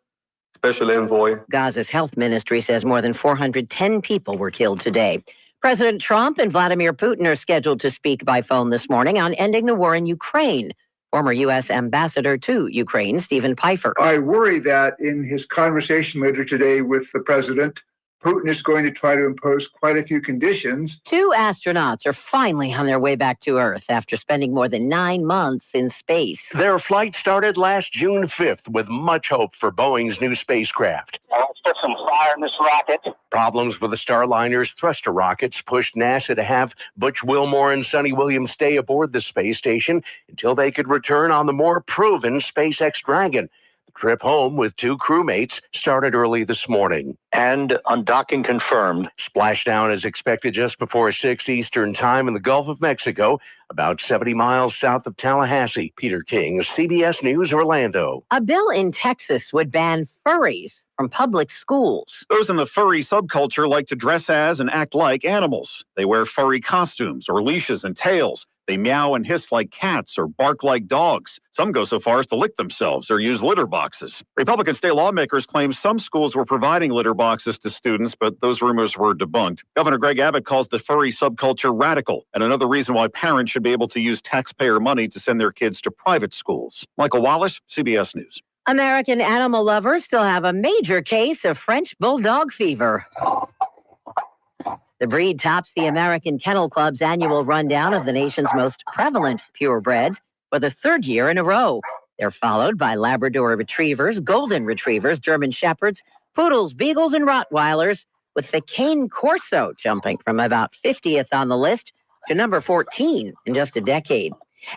Special Envoy. Gaza's health ministry says more than 410 people were killed today. President Trump and Vladimir Putin are scheduled to speak by phone this morning on ending the war in Ukraine. Former U.S. Ambassador to Ukraine, Stephen Pfeiffer. I worry that in his conversation later today with the president, Putin is going to try to impose quite a few conditions. 2 astronauts are finally on their way back to Earth after spending more than 9 months in space. Their flight started last June 5th with much hope for Boeing's new spacecraft. Let's put some fire in this rocket. Problems with the Starliner's thruster rockets pushed NASA to have Butch Wilmore and Sonny Williams stay aboard the space station until they could return on the more proven SpaceX Dragon. The trip home with 2 crewmates started early this morning. And undocking confirmed. Splashdown is expected just before 6 Eastern Time in the Gulf of Mexico, about 70 miles south of Tallahassee. Peter King, CBS News, Orlando. A bill in Texas would ban furries from public schools. Those in the furry subculture like to dress as and act like animals. They wear furry costumes or leashes and tails. They meow and hiss like cats or bark like dogs. Some go so far as to lick themselves or use litter boxes. Republican state lawmakers claim some schools were providing litter boxes to students, but those rumors were debunked. Governor Greg Abbott calls the furry subculture radical and another reason why parents should be able to use taxpayer money to send their kids to private schools. Michael Wallace, CBS News. American animal lovers still have a major case of French bulldog fever. The breed tops the American Kennel Club's annual rundown of the nation's most prevalent purebreds for the 3rd year in a row. They're followed by Labrador Retrievers, Golden Retrievers, German Shepherds, Poodles, Beagles, and Rottweilers, with the Cane Corso jumping from about 50th on the list to number 14 in just a decade.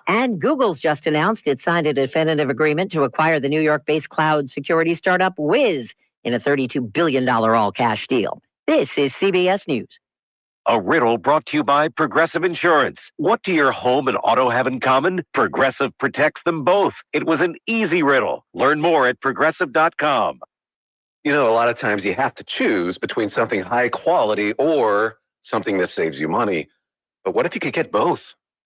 And Google's just announced it signed a definitive agreement to acquire the New York-based cloud security startup Wiz in a $32 billion all-cash deal. This is CBS News. A riddle brought to you by Progressive Insurance. What do your home and auto have in common? Progressive protects them both. It was an easy riddle. Learn more at progressive.com. You know, a lot of times you have to choose between something high quality or something that saves you money. But what if you could get both?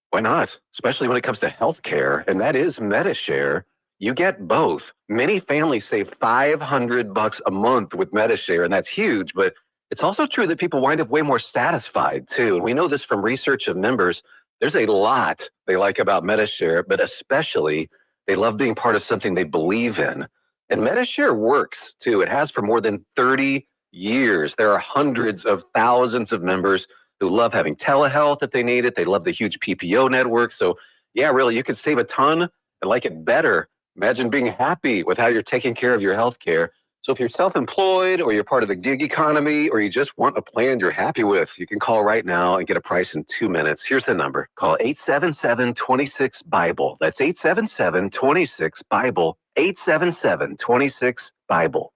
Why not? Especially when it comes to health care, and that is MediShare. You get both. Many families save $500 a month with MediShare, and that's huge, but it's also true that people wind up way more satisfied, too. We know this from research of members. There's a lot they like about MediShare, but especially they love being part of something they believe in. And MediShare works, too. It has for more than 30 years. There are hundreds of thousands of members who love having telehealth if they need it. They love the huge PPO network. So, yeah, really, you could save a ton and like it better. Imagine being happy with how you're taking care of your health care. So if you're self-employed or you're part of the gig economy or you just want a plan you're happy with, you can call right now and get a price in 2 minutes. Here's the number. Call 877-26-BIBLE. That's 877-26-BIBLE. 877-26-BIBLE.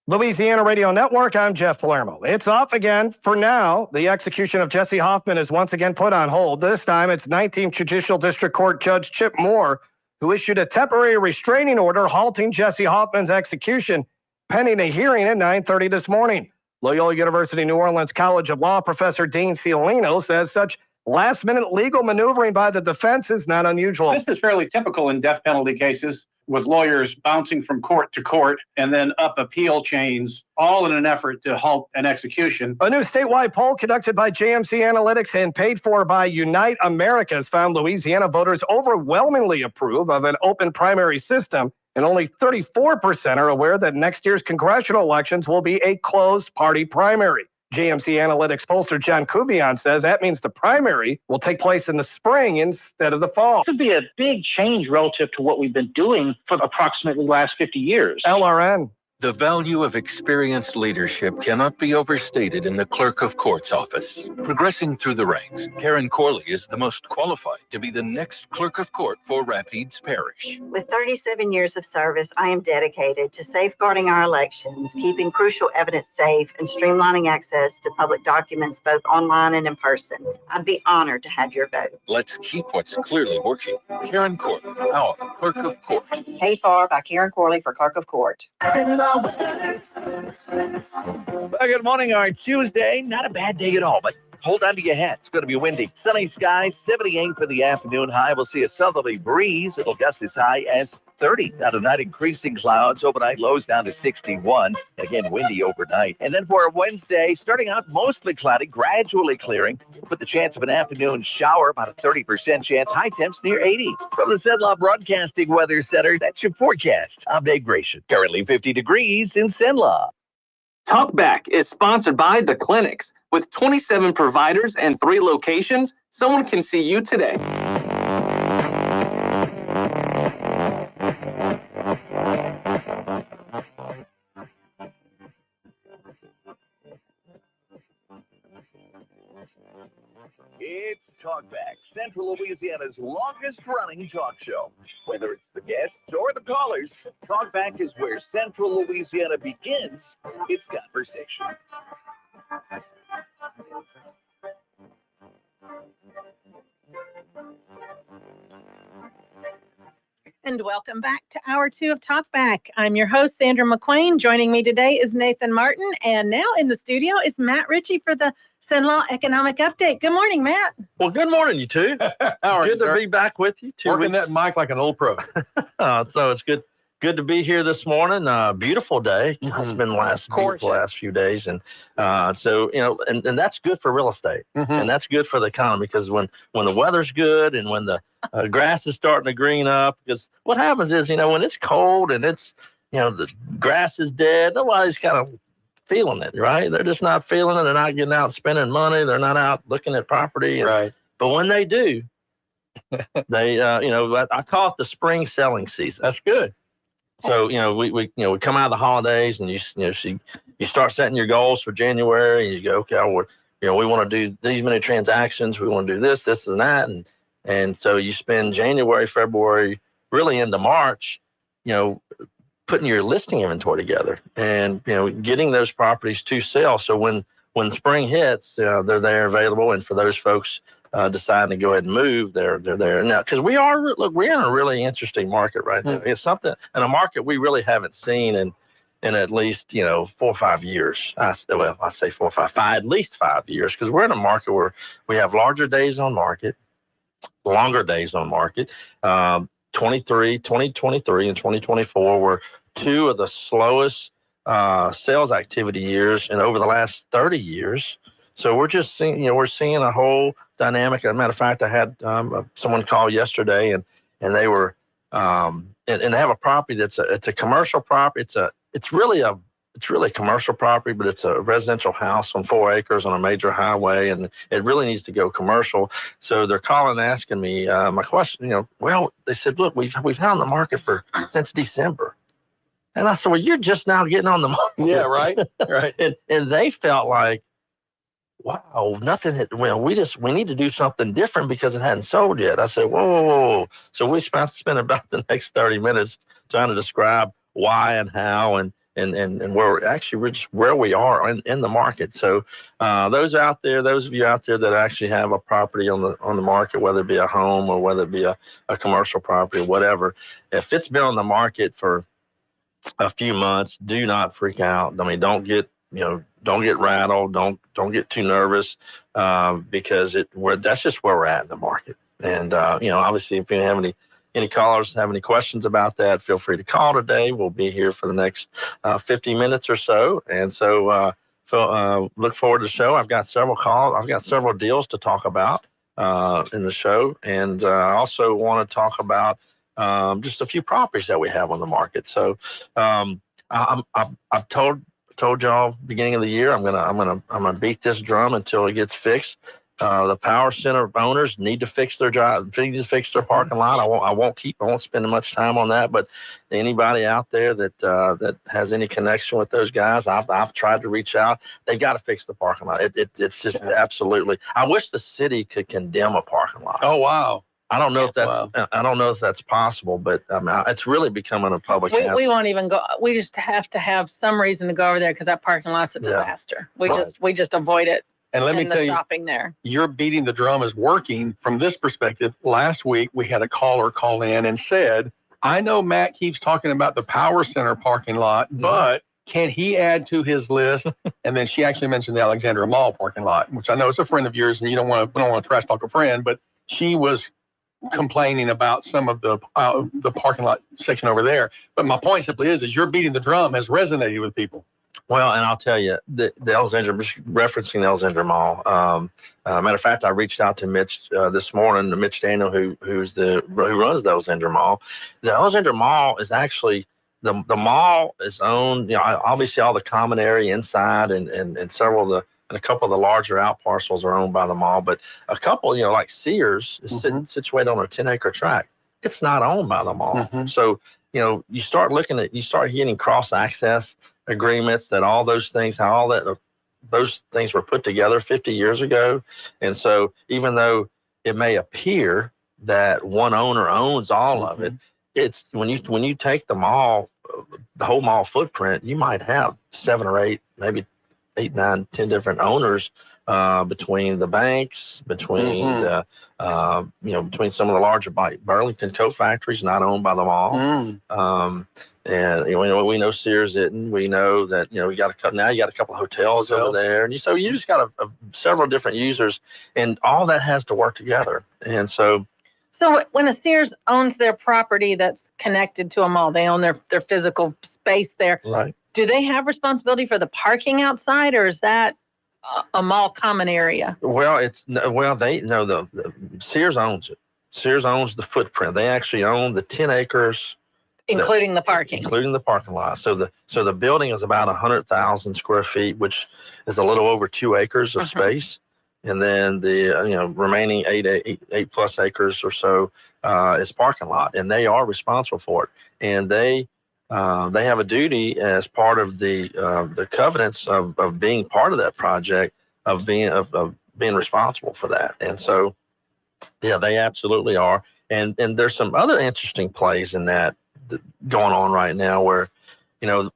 Louisiana Radio Network, I'm Jeff Palermo. It's off again. For now, the execution of Jesse Hoffman is once again put on hold. This time, it's 19th Judicial District Court Judge Chip Moore who issued a temporary restraining order halting Jesse Hoffman's execution pending a hearing at 9:30 this morning. Loyola University New Orleans College of Law professor Dean Ciolino says such last-minute legal maneuvering by the defense is not unusual. This is fairly typical in death penalty cases, with lawyers bouncing from court to court and then up appeal chains, all in an effort to halt an execution. A new statewide poll conducted by JMC Analytics and paid for by Unite America has found Louisiana voters overwhelmingly approve of an open primary system, and only 34% are aware that next year's congressional elections will be a closed party primary. JMC Analytics pollster John Kubian says that means the primary will take place in the spring instead of the fall. This would be a big change relative to what we've been doing for approximately the last 50 years. LRN. The value of experienced leadership cannot be overstated in the Clerk of Court's office. Progressing through the ranks, Karen Corley is the most qualified to be the next Clerk of Court for Rapides Parish. With 37 years of service, I am dedicated to safeguarding our elections, keeping crucial evidence safe, and streamlining access to public documents both online and in person. I'd be honored to have your vote. Let's keep what's clearly working. Karen Corley, our Clerk of Court. Paid for by Karen Corley for Clerk of Court. Good morning on Tuesday. Not a bad day at all, but hold on to your hat. It's going to be windy. Sunny skies, 78 for the afternoon high. We'll see a southerly breeze. It'll gust as high as 30. Now tonight, increasing clouds, overnight lows down to 61. Again, windy overnight. And then for Wednesday, starting out mostly cloudy, gradually clearing, with the chance of an afternoon shower, about a 30% chance. High temps near 80. From the Cenla Broadcasting Weather Center, that's your forecast. I'm Dave Gratian. Currently 50 degrees in Cenla. Talkback is sponsored by The Clinics. With 27 providers and 3 locations, someone can see you today. It's Talkback, Central Louisiana's longest-running talk show. Whether it's the guests or the callers, Talkback is where Central Louisiana begins its conversation. And welcome back to Hour 2 of Talkback. I'm your host, Sandra McQueen. Joining me today is Nathan Martin. And now in the studio is Matt Ritchie for the Cenla Economic Update. Good morning, Matt. Well, good morning, you two. Good to be back with you. Working that mic like an old pro. So it's good to be here this morning. Beautiful day. It's been the last few days. And so, and that's good for real estate. And that's good for the economy, because when the weather's good and when the grass is starting to green up, because what happens is, when it's cold and it's, the grass is dead, nobody's kind of feeling it, right? They're just not feeling it. They're not getting out spending money. They're not out looking at property. Right. But when they do, they, I call it the spring selling season. That's good. So, we come out of the holidays and you start setting your goals for January, and you go, okay, we want to do these many transactions. We want to do this and that. And so you spend January, February, really into March, putting your listing inventory together and, getting those properties to sell. So when spring hits, they're there available. And for those folks deciding to go ahead and move, they're there now, because we're in a really interesting market right now. It's something in a market we really haven't seen in at least 4 or 5 years. I say 4 or 5, at least 5 years, because we're in a market where we have larger days on market, longer days on market. 2023 and 2024 were 2 of the slowest sales activity years in over the last 30 years. So we're just seeing, we're seeing a whole dynamic. As a matter of fact, I had someone call yesterday, and they were and they have a property it's a commercial property. It's really a commercial property, but it's a residential house on 4 acres on a major highway, and it really needs to go commercial. So they're calling and asking me my question. They said, look, we've had on the market since December. And I said, well, you're just now getting on the market. Yeah, right. Right. And they felt like, wow, nothing had, we need to do something different because it hadn't sold yet. I said, whoa. So we spent about the next 30 minutes trying to describe why and how and where we are in the market. So those of you out there that actually have a property on the market, whether it be a home or whether it be a commercial property or whatever, if it's been on the market for a few months, do not freak out. I mean, don't get rattled. Don't get too nervous, because that's just where we're at in the market. And obviously, if you have any callers have any questions about that, feel free to call today. We'll be here for the next 50 minutes or so. And so look forward to the show. I've got several calls. I've got several deals to talk about in the show. And I also want to talk about just a few properties that we have on the market. So I've told y'all beginning of the year, I'm gonna beat this drum until it gets fixed. The power center owners need to fix their job, need to fix their parking lot. I won't spend much time on that. But anybody out there that has any connection with those guys, I've tried to reach out. They've got to fix the parking lot. It's just absolutely. I wish the city could condemn a parking lot. Oh wow. I don't know if that's possible, but it's really becoming a public hazard. We won't even go. We just have to have some reason to go over there, because that parking lot's a disaster. We just avoid it. And let me tell you, shopping there. Your beating the drum is working from this perspective. Last week, we had a caller call in and said, I know Matt keeps talking about the Power Center parking lot, but can he add to his list? And then she actually mentioned the Alexandria Mall parking lot, which I know is a friend of yours, and we don't want to trash talk a friend, but she was complaining about some of the parking lot section over there. But my point simply is you're beating the drum has resonated with people. Well, and I'll tell you, the Alexandria, referencing the Alexandria Mall. Matter of fact, I reached out to Mitch this morning, to Mitch Daniel, who runs the Alexandria Mall. The Alexandria Mall is actually the mall is owned. Obviously all the common area inside and several of the and a couple of the larger out parcels are owned by the mall, but a couple, like Sears is situated on a 10-acre tract. It's not owned by the mall. So, you start hitting cross access agreements that all those things, those things were put together 50 years ago. And so even though it may appear that one owner owns all of it, it's when you take the mall, the whole mall footprint, you might have 7 or 8, maybe 8, 9, 10 different owners between the banks, between between some of the larger Burlington coat factories not owned by the mall. And we know Sears isn't. We know that you got a couple of hotels over there, and so you just got several different users, and all that has to work together. And so when a Sears owns their property that's connected to a mall, they own their physical space there. Right. Do they have responsibility for the parking outside, or is that a mall common area? Well, the Sears owns it. Sears owns the footprint. They actually own the 10 acres, including the parking, including the parking lot. So the building is about 100,000 square feet, which is a little over 2 acres of space, and then the remaining 8 plus acres or so is parking lot, and they are responsible for it, and they have a duty as part of the covenants of being part of that project of being responsible for that. And so, yeah, they absolutely are. And there's some other interesting plays in that going on right now where,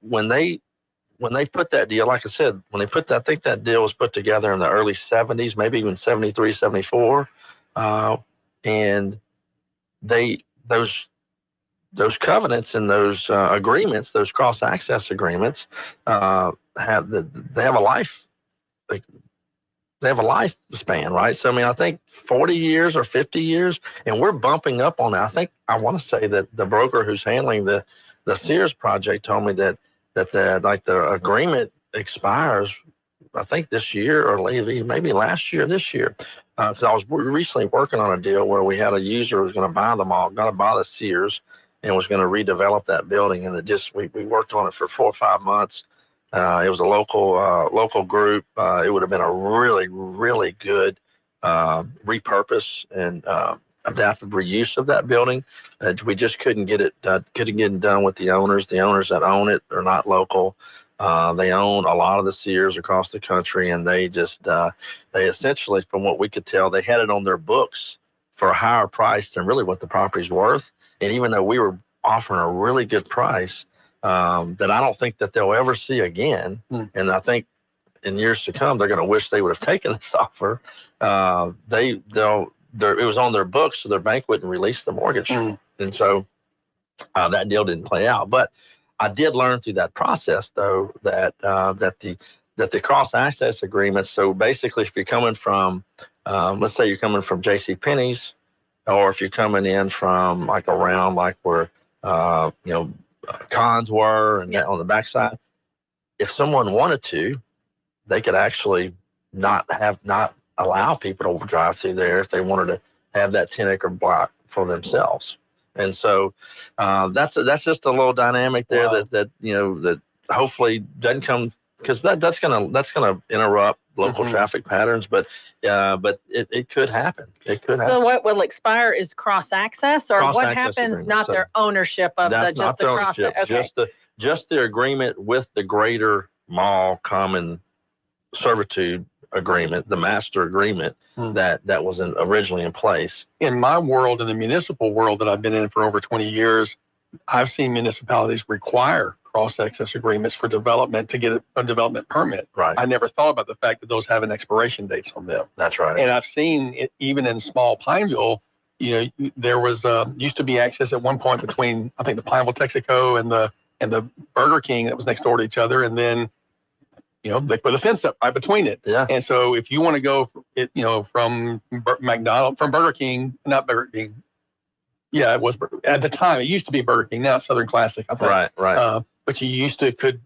when they put that deal, like I said, I think that deal was put together in the early 70s, maybe even 73, 74. And those covenants and those agreements, those cross-access agreements, have a life. They have a lifespan, right? So I think 40 years or 50 years, and we're bumping up on that. I want to say that the broker who's handling the Sears project told me that the agreement expires, I think this year or maybe last year, this year. Because I was recently working on a deal where we had a user who was going to buy the mall, going to buy the Sears, and was going to redevelop that building. And we worked on it for 4 or 5 months. It was a local group. It would have been a really, really good repurpose and adaptive reuse of that building. We just couldn't get it done with the owners. The owners that own it are not local. They own a lot of the Sears across the country, and they essentially, from what we could tell, they had it on their books for a higher price than really what the property's worth. And even though we were offering a really good price, that I don't think that they'll ever see again. And I think in years to come, they're going to wish they would have taken this offer. It was on their books, so their bank wouldn't release the mortgage. And so that deal didn't play out. But I did learn through that process, though, that the cross-access agreements, so basically if you're coming from, let's say you're coming from JCPenney's, or if you're coming in from around where, cons were and on the backside, if someone wanted to, they could actually not allow people to drive through there if they wanted to have that 10-acre block for themselves. And so that's just a little dynamic there that hopefully doesn't come, because that's gonna interrupt local traffic patterns, but it could happen. It could happen. So what will expire is cross-access, or what happens? Agreement. Not their ownership of just the cross. Okay. Just the agreement with the greater mall common servitude agreement, the master agreement that was originally in place. In my world, in the municipal world that I've been in for over 20 years, I've seen municipalities require cross-access agreements for development to get a development permit. Right. I never thought about the fact that those have an expiration dates on them. That's right. And I've seen it even in small Pineville. There was used to be access at one point between, I think, the Pineville Texaco and the Burger King that was next door to each other, and then they put a fence up right between it. Yeah. And so if you want to go from Burger King, not Burger King, Yeah, it was at the time. It used to be Burger King. Now it's Southern Classic, I think. Right. But you used to could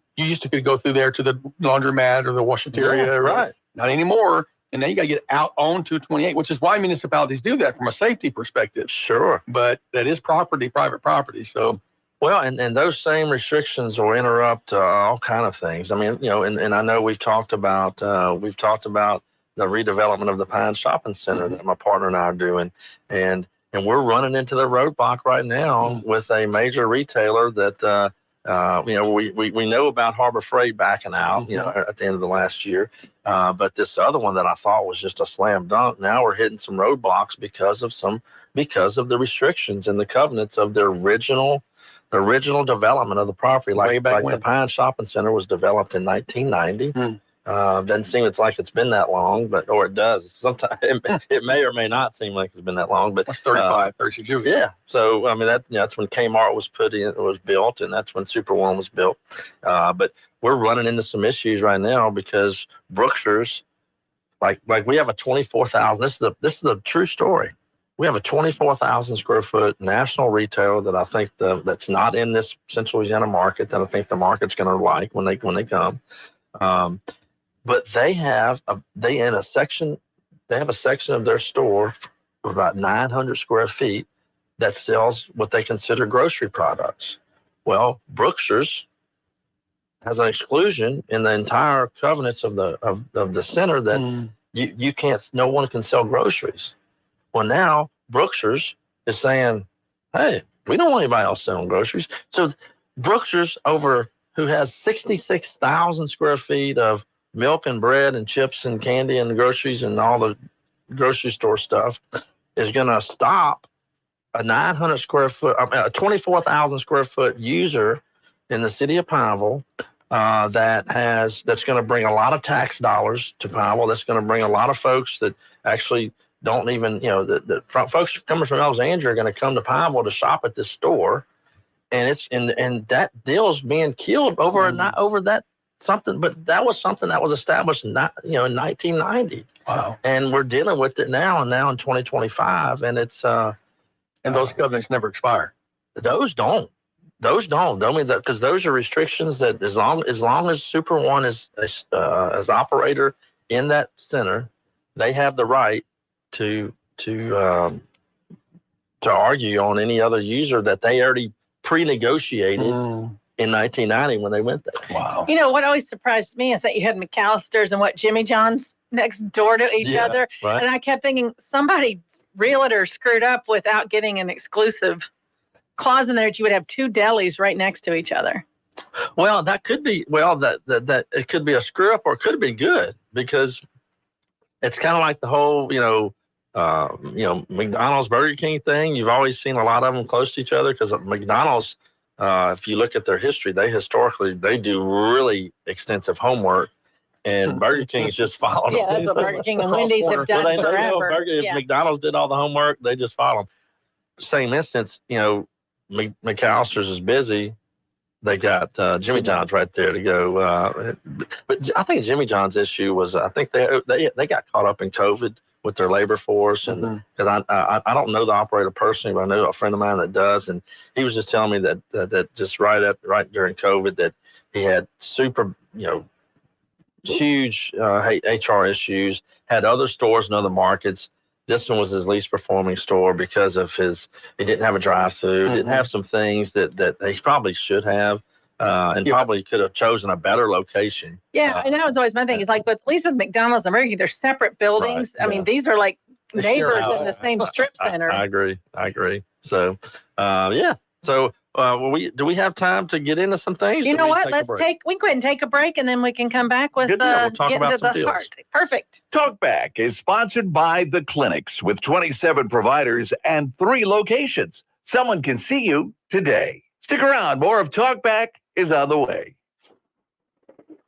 go through there to the laundromat or the washateria. Yeah, right. Not anymore. And now you got to get out on 228, which is why municipalities do that from a safety perspective. Sure. But that is private property. So. Well, and those same restrictions will interrupt all kind of things. I mean, and I know we've talked about the redevelopment of the Pine Shopping Center that my partner and I are doing, and we're running into the roadblock right now with a major retailer that we know about Harbor Freight backing out, at the end of the last year, but this other one that I thought was just a slam dunk. Now we're hitting some roadblocks because of the restrictions and the covenants of the original development of the property, like the Pine Shopping Center was developed in 1990. Doesn't seem it's been that long, or it does. Sometimes it may or may not seem like it's been that long, but that's 36 years. Yeah. So I mean that's when Kmart was built, and that's when Super One was built. But we're running into some issues right now because Brookshire's, like we have a 24,000. This is a true story. We have a 24,000 square foot national retailer that I think that's not in this Central Louisiana market that I think the market's going to like when they come. But they have a section of their store of about 900 square feet that sells what they consider grocery products. Well, Brookshire's has an exclusion in the entire covenants of the center that you can't, no one can sell groceries. Well, now Brookshire's is saying, hey, we don't want anybody else selling groceries. So Brookshire's, who has 66,000 square feet of milk and bread and chips and candy and groceries and all the grocery store stuff, is going to stop a 24,000 square foot user in the city of Pineville that's going to bring a lot of tax dollars to Pineville. That's going to bring a lot of folks that actually don't even, folks coming from Alexandria are going to come to Pineville to shop at this store, and that deal's being killed over that something. But that was something that was established in 1990. Wow. And we're dealing with it now in 2025, and it's and those covenants never expire. Those don't. I mean, because those are restrictions that as long as Super One is as operator in that center, they have the right to argue on any other user that they already pre-negotiated in 1990 when they went there. Wow. What always surprised me is that you had McAllister's and Jimmy John's next door to each other. Right. And I kept thinking somebody realtor screwed up without getting an exclusive clause in there that you would have two delis right next to each other. Well, that could be, that it could be a screw up, or it could be good, because it's kind of like the whole, McDonald's, Burger King thing. You've always seen a lot of them close to each other because McDonald's, if you look at their history, they do really extensive homework, and Burger King is just following them. Yeah, that's what Burger King and Wendy's have done forever. If McDonald's did all the homework, they just follow them. Same instance, McAllister's is busy. They got Jimmy John's right there to go. But I think Jimmy John's issue was, I think they got caught up in COVID with their labor force, and because I don't know the operator personally, but I know a friend of mine that does, and he was just telling me that just right during COVID that he had super huge HR issues, had other stores in other markets. This one was his least performing store because of he didn't have a drive-through, didn't have some things that he probably should have, and probably could have chosen a better location. Yeah, and that was always my thing. It's like, but at least with McDonald's and Burger King, they're separate buildings. Right, I mean, these are like neighbors in the same strip center. I agree. So, yeah. So, do we have time to get into some things? You know what? We can go ahead and take a break, and then we can come back with Good deal. We'll talk about some deals. heart. Perfect. Talkback is sponsored by The Clinics with 27 providers and 3 locations. Someone can see you today. Stick around. More of Talkback is on the way.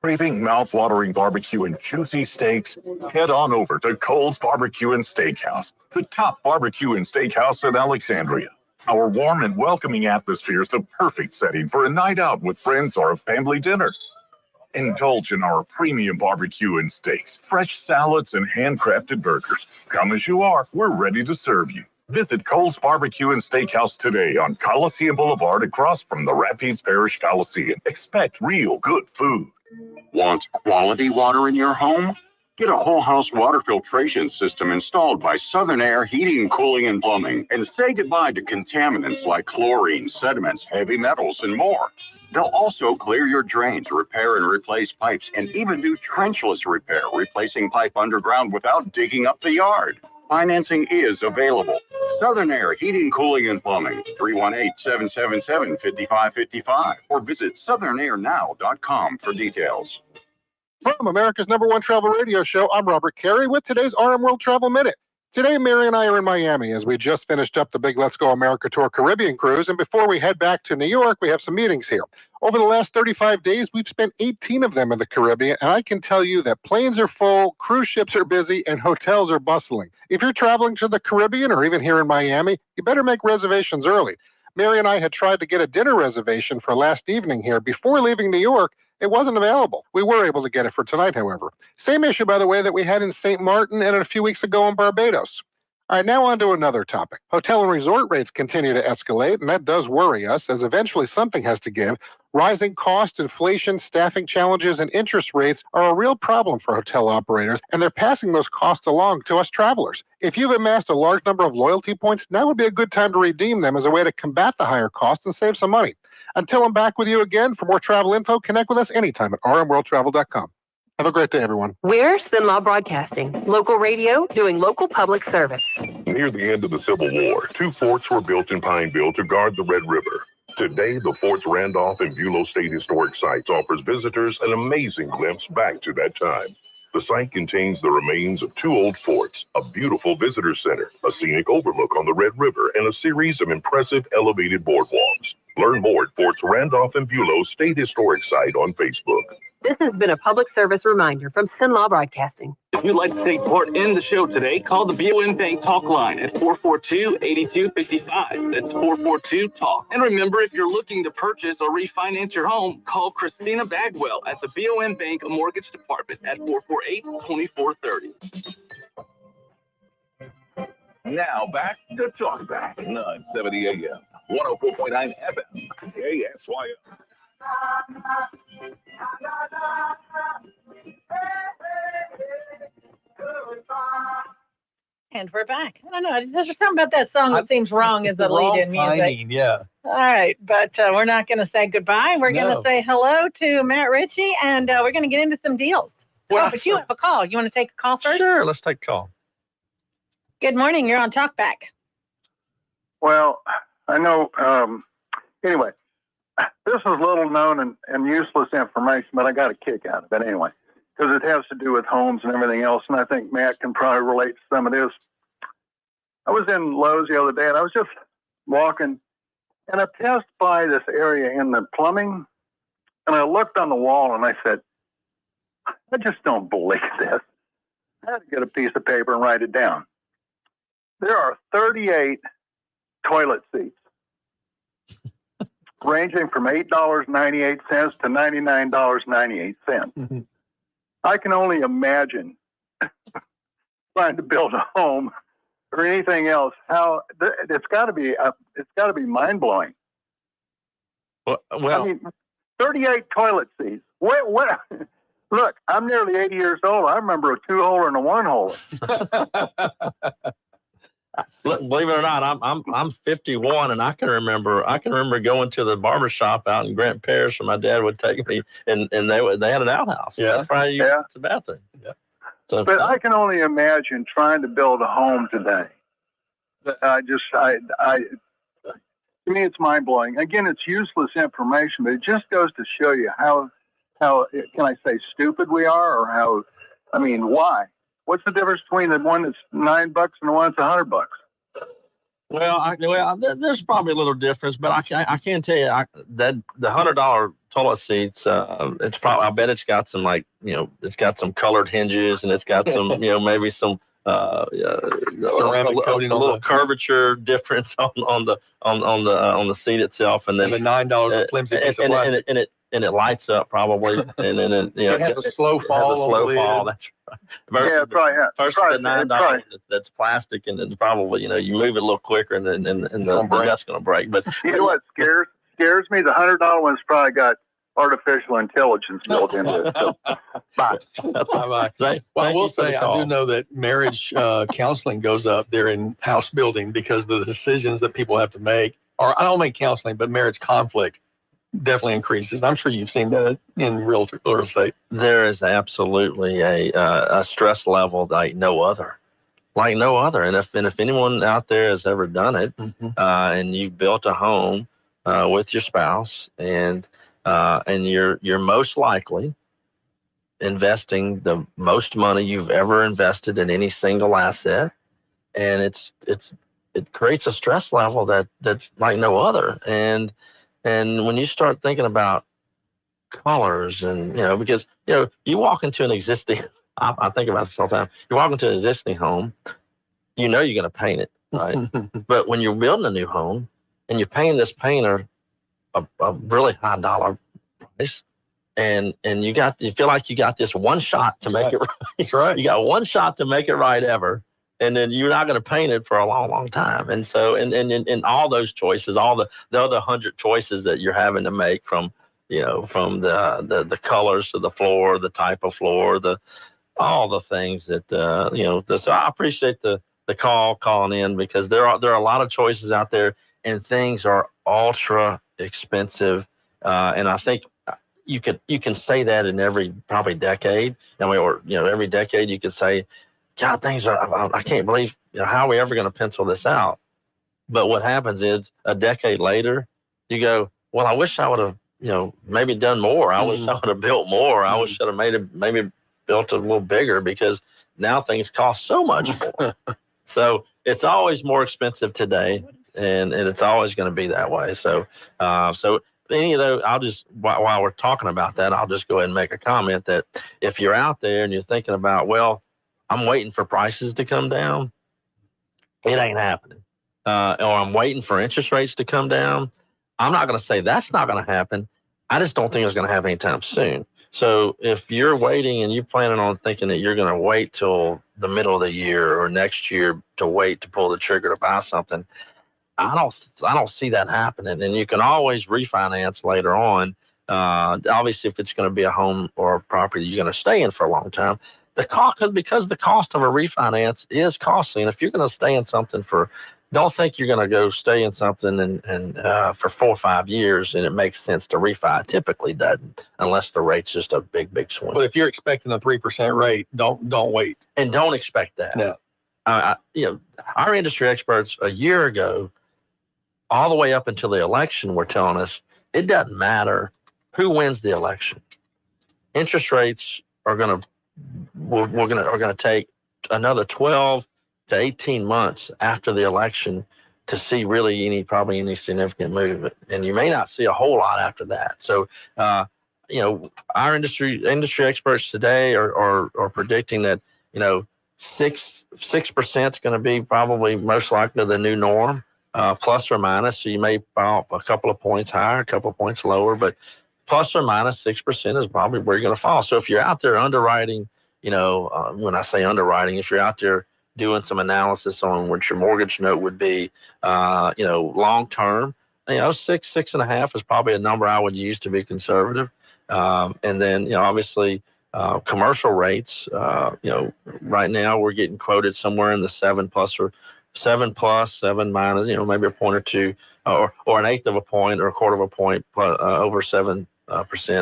Craving mouth-watering barbecue and juicy steaks? Head on over to Cole's Barbecue and Steakhouse, the top barbecue and steakhouse in Alexandria. Our warm and welcoming atmosphere is the perfect setting for a night out with friends or a family dinner. Indulge in our premium barbecue and steaks, fresh salads, and handcrafted burgers. Come as you are, we're ready to serve you. Visit Cole's Barbecue and Steakhouse today on Coliseum Boulevard across from the Rapides Parish Coliseum. Expect real good food. Want quality water in your home? Get a whole house water filtration system installed by Southern Air Heating, Cooling, and Plumbing, and say goodbye to contaminants like chlorine, sediments, heavy metals, and more. They'll also clear your drains, repair and replace pipes, and even do trenchless repair, replacing pipe underground without digging up the yard. Financing is available. Southern Air Heating, Cooling, and Plumbing, 318-777-5555, or visit southernairnow.com for details. From America's #1 travel radio show, I'm Robert Carey with today's RM World Travel Minute. Today, Mary and I are in Miami as we just finished up the big Let's Go America Tour Caribbean cruise, and before we head back to New York, we have some meetings here. Over the last 35 days, we've spent 18 of them in the Caribbean, and I can tell you that planes are full, cruise ships are busy, and hotels are bustling. If you're traveling to the Caribbean or even here in Miami, you better make reservations early. Mary and I had tried to get a dinner reservation for last evening here before leaving New York. It wasn't available. We were able to get it for tonight, however. Same issue, by the way, that we had in St. Martin and a few weeks ago in Barbados. All right, now on to another topic. Hotel and resort rates continue to escalate, and that does worry us, as eventually something has to give. Rising costs, inflation, staffing challenges, and interest rates are a real problem for hotel operators, and they're passing those costs along to us travelers. If you've amassed a large number of loyalty points, now would be a good time to redeem them as a way to combat the higher costs and save some money. Until I'm back with you again, for more travel info, connect with us anytime at rmworldtravel.com. Have a great day, everyone. We're Sinlaw Broadcasting, local radio doing local public service. Near the end of the Civil War, 2 forts were built in Pineville to guard the Red River. Today, the fort's Randolph and Bulow State Historic Sites offers visitors an amazing glimpse back to that time. The site contains the remains of 2 old forts, a beautiful visitor center, a scenic overlook on the Red River, and a series of impressive elevated boardwalks. Learn more at Fort's Randolph and Bulow State Historic Site on Facebook. This has been a public service reminder from Sinlaw Broadcasting. If you'd like to take part in the show today, call the BOM Bank Talkline at 442-8255. That's 442-TALK. And remember, if you're looking to purchase or refinance your home, call Christina Bagwell at the BOM Bank Mortgage Department at 448-2430. Now back to Talkback, 970 AM, 104.9 FM, KSYO. And we're back. I don't know. There's something about that song that seems wrong as a lead-in music. Timing, yeah. All right, but we're not going to say goodbye. We're going to say hello to Matt Ritchie, and we're going to get into some deals. Well, but you have a call. You want to take a call first? Sure, let's take a call. Good morning. You're on Talkback. Well, I know. Anyway, this is little known and useless information, but I got a kick out of it anyway, because it has to do with homes and everything else, and I think Matt can probably relate to some of this. I was in Lowe's the other day, and I was just walking, and I passed by this area in the plumbing, and I looked on the wall, and I said, I just don't believe this. I had to get a piece of paper and write it down. There are 38 toilet seats, ranging from $8.98 to $99.98. Mm-hmm. I can only imagine trying to build a home or anything else. How it's got to be mind blowing. Well, I mean, 38 toilet seats. What? Look, I'm nearly 80 years old. I remember a 2-holer and a 1-holer. Look, believe it or not, I'm 51, and I can remember going to the barber shop out in Grant Parish, and my dad would take me, and they had an outhouse. Yeah. That's why it's the bathroom. Yeah. So, but I can only imagine trying to build a home today. To me, it's mind blowing. Again, it's useless information, but it just goes to show you how can I say stupid we are, or how, I mean, why? What's the difference between the one that's $9 and the one that's $100? Well, there's probably a little difference, but I can tell you that the $100 toilet seats, it's probably, I bet it's got some, like, it's got some colored hinges, and it's got some, maybe some ceramic coating, a little curvature difference on the seat itself, and then the $9 flimsy piece of plastic. And and it lights up probably, and then it has a slow fall. That's right. Yeah, it probably has. Versus the $9 that's plastic, and then probably you move it a little quicker, and the nut's going to break. But you know what scares me? The $100 one's probably got artificial intelligence built into it. So, bye. Well, I will say I do know that marriage counseling goes up there in house building because of the decisions that people have to make, or I don't mean counseling, but marriage conflict definitely increases. I'm sure you've seen that in real estate. There is absolutely a stress level like no other. And if anyone out there has ever done it, and you've built a home with your spouse, and you're most likely investing the most money you've ever invested in any single asset, and it creates a stress level that's like no other. And when you start thinking about colors, and because you walk into an existing, I think about this all the time. You walk into an existing home, you're going to paint it, right? But when you're building a new home and you're paying this painter a really high dollar price, and you feel like you got this one shot to make it right. That's right. You got one shot to make it right ever, and then you're not going to paint it for a long, long time. And so, and all those choices, all the other 100 choices that you're having to make from the colors to the floor, the type of floor, all the things that So I appreciate the calling in, because there are a lot of choices out there, and things are ultra expensive, and I think you can say that in every probably decade. Every decade you could say, God, things are. I can't believe how are we ever going to pencil this out? But what happens is a decade later, you go, well, I wish I would have maybe done more. I wish I would have built more. I wish I would have maybe built a little bigger, because now things cost so much more. So it's always more expensive today, and it's always going to be that way. So any of those, I'll just, while we're talking about that, I'll just go ahead and make a comment that if you're out there and you're thinking about, well, I'm waiting for prices to come down, it ain't happening. Or I'm waiting for interest rates to come down. I'm not going to say that's not going to happen. I just don't think it's going to happen anytime soon. So if you're waiting and you're planning on thinking that you're going to wait till the middle of the year or next year to wait to pull the trigger to buy something, I don't see that happening. And you can always refinance later on. Obviously, if it's going to be a home or a property you're going to stay in for a long time, because the cost of a refinance is costly. And if you're going to stay in something don't think you're going to go stay in something and for 4 or 5 years and it makes sense to refi. It typically doesn't, unless the rate's just a big swing. But if you're expecting a 3% rate, don't wait. And don't expect that. No. Our industry experts a year ago, all the way up until the election, were telling us it doesn't matter who wins the election. Interest rates are going to take another 12 to 18 months after the election to see really probably any significant movement, and you may not see a whole lot after that. So, our industry experts today are predicting that 6% is going to be probably most likely the new norm, plus or minus. So you may fall a couple of points higher, a couple of points lower, but plus or minus 6% is probably where you're going to fall. So if you're out there underwriting, when I say underwriting, if you're out there doing some analysis on what your mortgage note would be, long term, 6.5 is probably a number I would use to be conservative. And then, obviously, commercial rates, right now we're getting quoted somewhere in the 7+ or 7+, 7-, maybe a point or two, or an eighth of a point or a quarter of a point over 7%.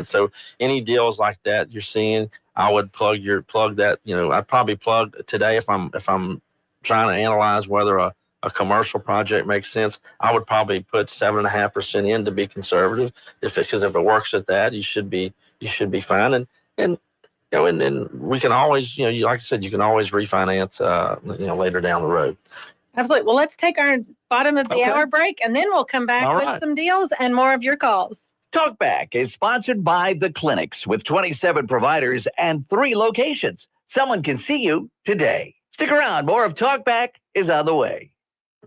So any deals like that you're seeing, I would plug that. I'd probably plug today if I'm trying to analyze whether a commercial project makes sense. I would probably put 7.5% in to be conservative. Because if it works at that, you should be fine. And we can always, like I said, you can always refinance, later down the road. Absolutely. Well, let's take our bottom of the hour break, and then we'll come back with some deals and more of your calls. Talkback is sponsored by The Clinics with 27 providers and 3 locations. Someone can see you today. Stick around. More of Talkback is on the way.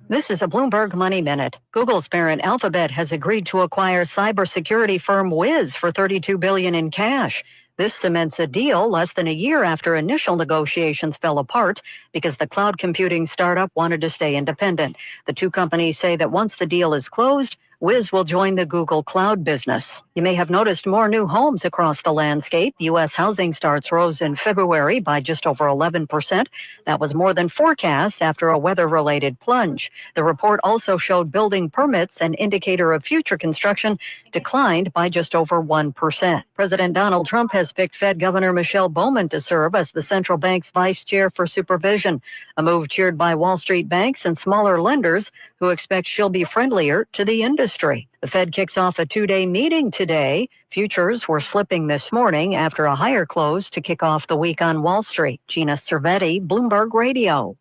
This is a Bloomberg Money Minute. Google's parent Alphabet has agreed to acquire cybersecurity firm Wiz for $32 billion in cash. This cements a deal less than a year after initial negotiations fell apart because the cloud computing startup wanted to stay independent. The two companies say that once the deal is closed, Wiz will join the Google Cloud business. You may have noticed more new homes across the landscape. U.S. housing starts rose in February by just over 11%. That was more than forecast after a weather-related plunge. The report also showed building permits, an indicator of future construction, declined by just over 1%. President Donald Trump has picked Fed Governor Michelle Bowman to serve as the central bank's vice chair for supervision, a move cheered by Wall Street banks and smaller lenders who expect she'll be friendlier to the industry. The Fed kicks off a two-day meeting today. Futures were slipping this morning after a higher close to kick off the week on Wall Street. Gina Cervetti, Bloomberg Radio.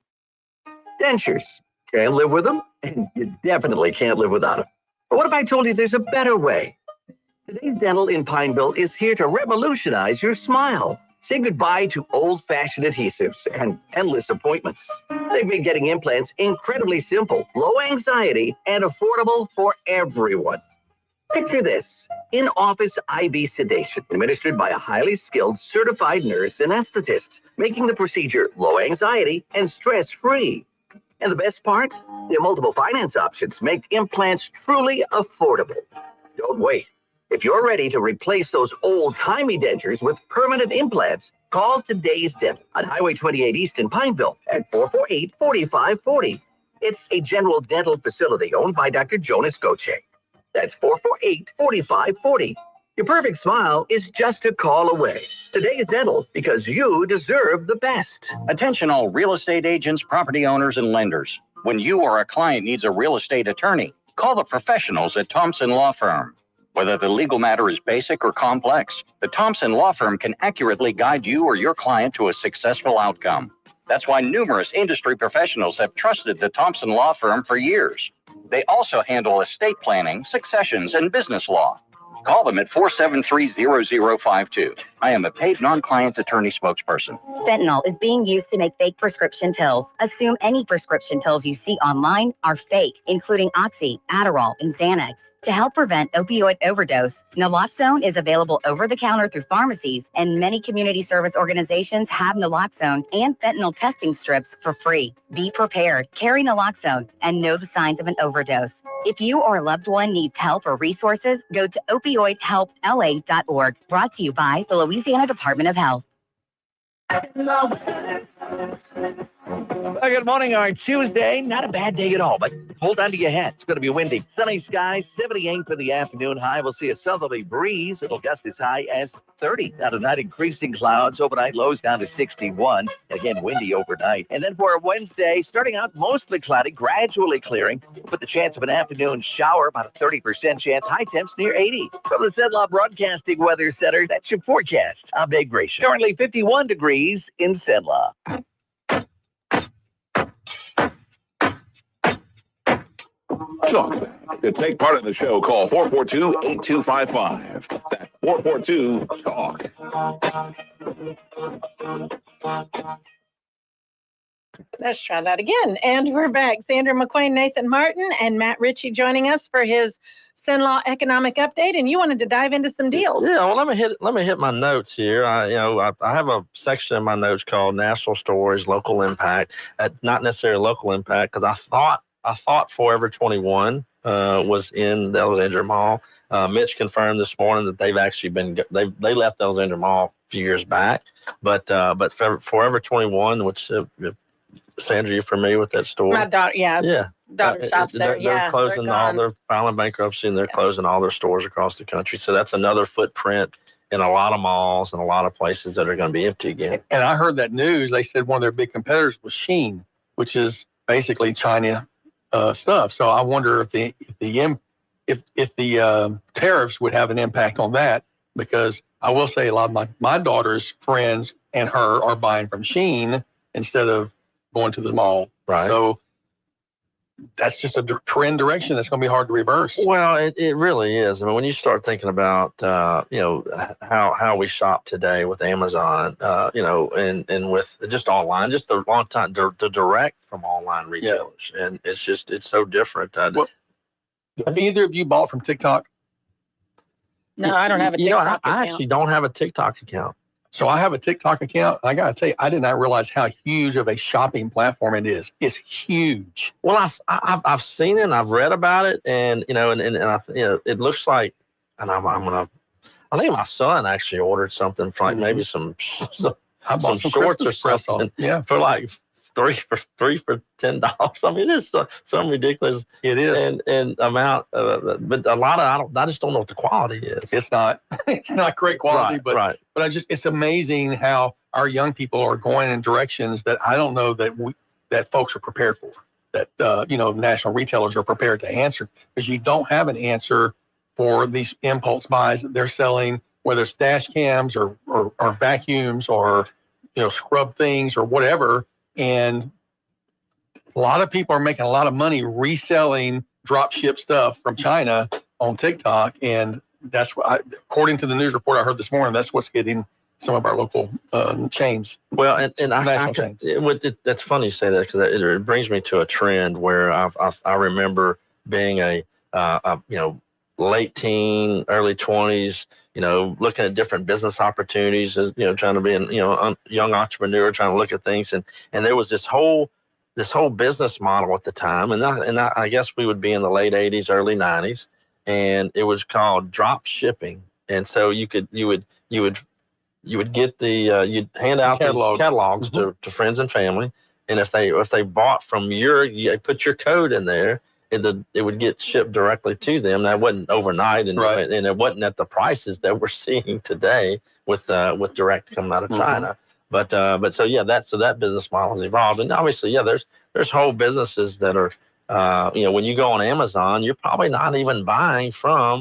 Dentures. Can't live with them, and you definitely can't live without them. But what if I told you there's a better way? Today's Dental in Pineville is here to revolutionize your smile. Say goodbye to old-fashioned adhesives and endless appointments. They've made getting implants incredibly simple, low anxiety, and affordable for everyone. Picture this: in-office IV sedation administered by a highly skilled certified nurse anesthetist, making the procedure low anxiety and stress-free. And the best part? Their multiple finance options make implants truly affordable. Don't wait. If you're ready to replace those old-timey dentures with permanent implants, call Today's Dental on Highway 28 East in Pineville at 448-4540. It's a general dental facility owned by Dr. Jonas Goche. That's 448-4540. Your perfect smile is just a call away. Today's Dental, because you deserve the best. Attention all real estate agents, property owners, and lenders. When you or a client needs a real estate attorney, call the professionals at Thompson Law Firm. Whether the legal matter is basic or complex, the Thompson Law Firm can accurately guide you or your client to a successful outcome. That's why numerous industry professionals have trusted the Thompson Law Firm for years. They also handle estate planning, successions, and business law. Call them at 473-0052. I am a paid non-client attorney spokesperson. Fentanyl is being used to make fake prescription pills. Assume any prescription pills you see online are fake, including Oxy, Adderall, and Xanax. To help prevent opioid overdose, naloxone is available over the counter through pharmacies, and many community service organizations have naloxone and fentanyl testing strips for free. Be prepared, carry naloxone, and know the signs of an overdose. If you or a loved one needs help or resources, go to opioidhelpla.org. Brought to you by the Louisiana Department of Health. Well, good morning on Tuesday. Not a bad day at all, but hold on to your hat. It's going to be windy. Sunny skies, 78 for the afternoon high. We'll see a southerly breeze. It'll gust as high as 30. Now tonight, increasing clouds. Overnight lows down to 61. Again, windy overnight. And then for Wednesday, starting out mostly cloudy, gradually clearing, with the chance of an afternoon shower, about a 30% chance. High temps near 80. From the Sedlaw Broadcasting Weather Center, that's your forecast. I'm Dave Gratian. Currently 51 degrees in Sedlaw. Talkback. To take part in the show, call 442-8255. That's 442-TALK. Let's try that again. And we're back. Sandra McQueen, Nathan Martin, and Matt Ritchie joining us for his Sinlaw economic update. And you wanted to dive into some deals. Yeah, well, let me hit my notes here. I have a section in my notes called National Stories, Local Impact. Not necessarily local impact, because I thought Forever 21 was in the Alexandria Mall. Mitch confirmed this morning that they've actually they left Alexandria Mall a few years back, but Forever 21, which Sandra, you familiar with that store? My daughter, daughter shops there. They're closing they're filing bankruptcy, and they're closing all their stores across the country. So that's another footprint in a lot of malls and a lot of places that are going to be empty again. And I heard that news. They said one of their big competitors was Shein, which is basically China stuff. So I wonder if the tariffs would have an impact on that, because I will say a lot of my daughter's friends and her are buying from Shein instead of going to the mall. Right. So that's just a trend direction that's going to be hard to reverse. Well, it really is. I mean, when you start thinking about, how we shop today with Amazon, and with just online, just the long time, the direct from online retailers. And it's so different. Have either of you bought from TikTok? No, I don't have a TikTok account. I actually don't have a TikTok account. So I have a TikTok account. I got to tell you, I did not realize how huge of a shopping platform it is. It's huge. Well, I've seen it and I've read about it, and it looks like, and I think my son actually ordered something for like maybe some I bought some shorts or Christmas something. Yeah. For like three for $10. I mean, it's some ridiculous. It is. And amount, but a lot of I just don't know what the quality is. It's not great quality, but it's amazing how our young people are going in directions that I don't know that folks are prepared for. That national retailers are prepared to answer, because you don't have an answer for these impulse buys that they're selling, whether it's dash cams or vacuums or scrub things or whatever. And a lot of people are making a lot of money reselling drop ship stuff from China on TikTok. And that's what, according to the news report I heard this morning, that's what's getting some of our local chains. Well, and national chains. That's funny you say that, because it brings me to a trend where I remember being a late teen, early 20s, looking at different business opportunities, as trying to be a young entrepreneur, trying to look at things, and there was this whole business model at the time, and I guess we would be in the late 80s, early 90s, and it was called drop shipping. And so you would get you'd hand out these catalogs to friends and family, and if they bought from you put your code in there, it would get shipped directly to them. That wasn't overnight, and it wasn't at the prices that we're seeing today with direct coming out of China. But that business model has evolved, and obviously, there's whole businesses that are, when you go on Amazon, you're probably not even buying from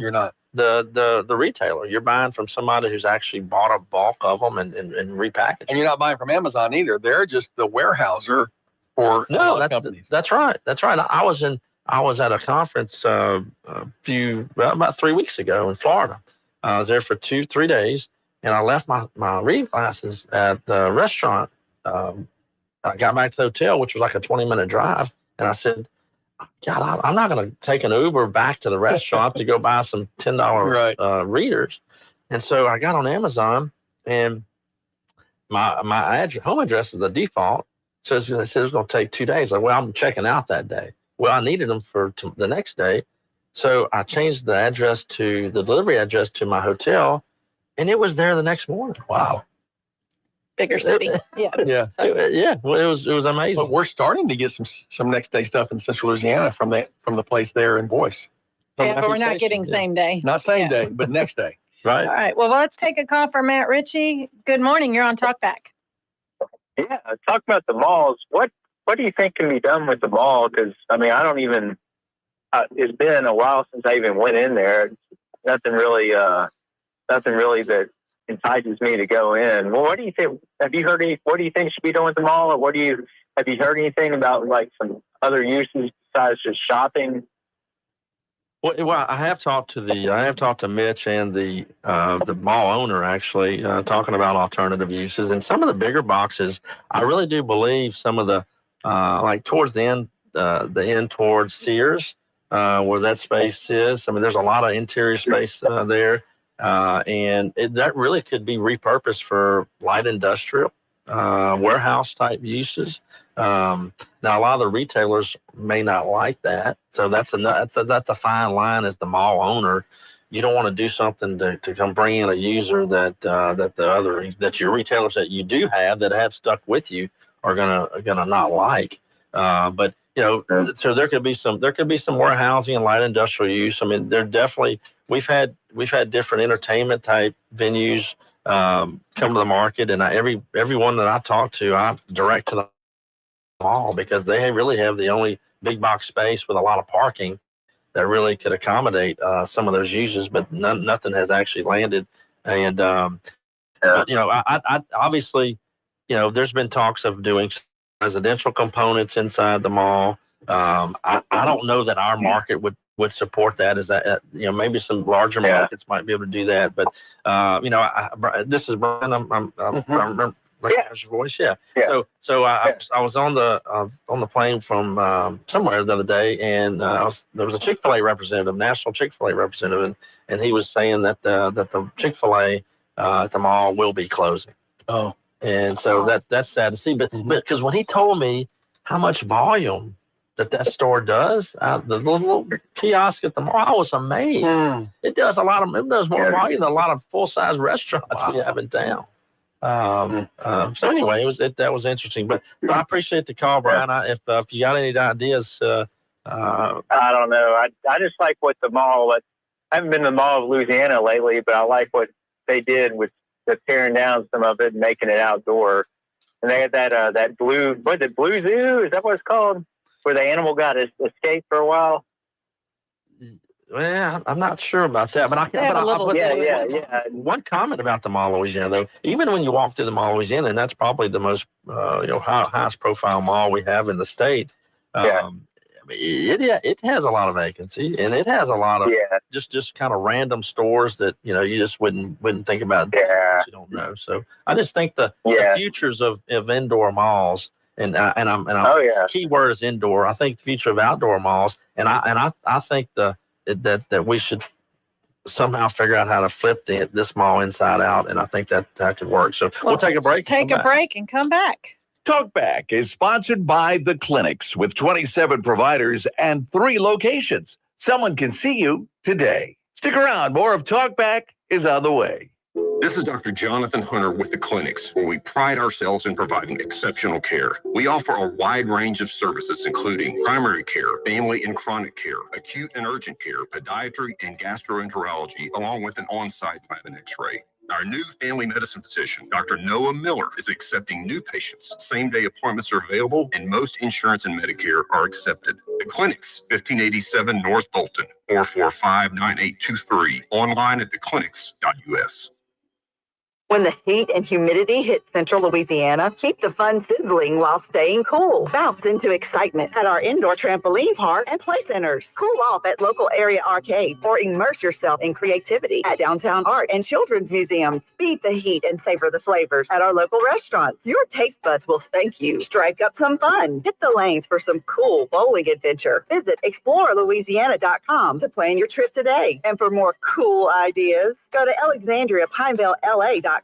the retailer. You're buying from somebody who's actually bought a bulk of them and repackaged. And you're not buying from Amazon either. They're just the warehouser for companies. That's right. I was at a conference about 3 weeks ago in Florida. I was there for 3 days, and I left my reading glasses at the restaurant. I got back to the hotel, which was like a 20-minute drive, and I said, God, I'm not going to take an Uber back to the restaurant to go buy some $10 readers. And so I got on Amazon, and my home address is the default. So they said it was going to take 2 days. Like, well, I'm checking out that day. Well, I needed them for the next day. So I changed the delivery address to my hotel, and it was there the next morning. Wow. Bigger city. Yeah. Well, it was amazing. But we're starting to get some next day stuff in Central Louisiana from the place there in Boyce. Yeah, but we're not getting same day. Not same day, but next day. Right. All right. Well, let's take a call from Matt Ritchie. Good morning. You're on Talkback. Yeah. Talk about the malls. What do you think can be done with the mall? Because I mean, I don't even. It's been a while since I even went in there. Nothing really that entices me to go in. Well, what do you think? Have you heard what do you think should be done with the mall? Or have you heard anything about like some other uses besides just shopping? Well, I have talked to Mitch and the mall owner actually, talking about alternative uses, and some of the bigger boxes. I really do believe some of the like towards the end towards Sears, where that space is. I mean, there's a lot of interior space there. And that really could be repurposed for light industrial, warehouse type uses. Now, a lot of the retailers may not like that, so that's a fine line as the mall owner. You don't want to do something to come bring in a user that your retailers that you do have that have stuck with you are gonna not like. But so there could be some warehousing and light industrial use. I mean, we've had different entertainment type venues come to the market, and everyone that I talk to, I direct to the mall, because they really have the only big box space with a lot of parking that really could accommodate some of those uses, but nothing has actually landed. And but, I obviously, there's been talks of doing residential components inside the mall. I don't know that our market would support that. Is that maybe some larger markets might be able to do that, but this is Brian. I'm recognize your voice. Yeah. So I was on the plane from somewhere the other day, and there was a Chick-fil-A representative, national Chick-fil-A representative, and he was saying that the Chick-fil-A at the mall will be closing. Oh. And so that's sad to see, but because when he told me how much volume that store does, the little kiosk at the mall, I was amazed. It does more volume than a lot of full-size restaurants we have in town. So anyway, that was interesting. But I appreciate the call, Brian. If you got any ideas, I don't know. I just like what the mall. I haven't been to the Mall of Louisiana lately, but I like what they did with the tearing down some of it and making it outdoor. And they had that blue zoo? Is that what it's called? Where the animal got escaped for a while. Well, I'm not sure about that, but one comment about the Mall of Louisiana, though. Even when you walk through the Mall of Louisiana, and that's probably the most highest profile mall we have in the state. It has a lot of vacancy, and it has a lot of just kind of random stores that you just wouldn't think about. You don't know. So I just think the futures of indoor malls. And key word is indoor. I think the future of outdoor malls, and I think that we should somehow figure out how to flip this mall inside out, and I think that could work. So we'll take a break. Take a break and come back. Talkback is sponsored by The Clinics with 27 providers and 3 locations. Someone can see you today. Stick around. More of Talkback is on the way. This is Dr. Jonathan Hunter with The Clinics, where we pride ourselves in providing exceptional care. We offer a wide range of services, including primary care, family and chronic care, acute and urgent care, podiatry, and gastroenterology, along with an on-site lab and x-ray. Our new family medicine physician, Dr. Noah Miller, is accepting new patients. Same-day appointments are available, and most insurance and Medicare are accepted. The Clinics, 1587 North Bolton, 445-9823. Online at theclinics.us. When the heat and humidity hit central Louisiana, keep the fun sizzling while staying cool. Bounce into excitement at our indoor trampoline park and play centers. Cool off at local area arcades or immerse yourself in creativity at downtown art and children's museums. Beat the heat and savor the flavors at our local restaurants. Your taste buds will thank you. Strike up some fun. Hit the lanes for some cool bowling adventure. Visit explorelouisiana.com to plan your trip today. And for more cool ideas, go to AlexandriaPinevilleLA.com.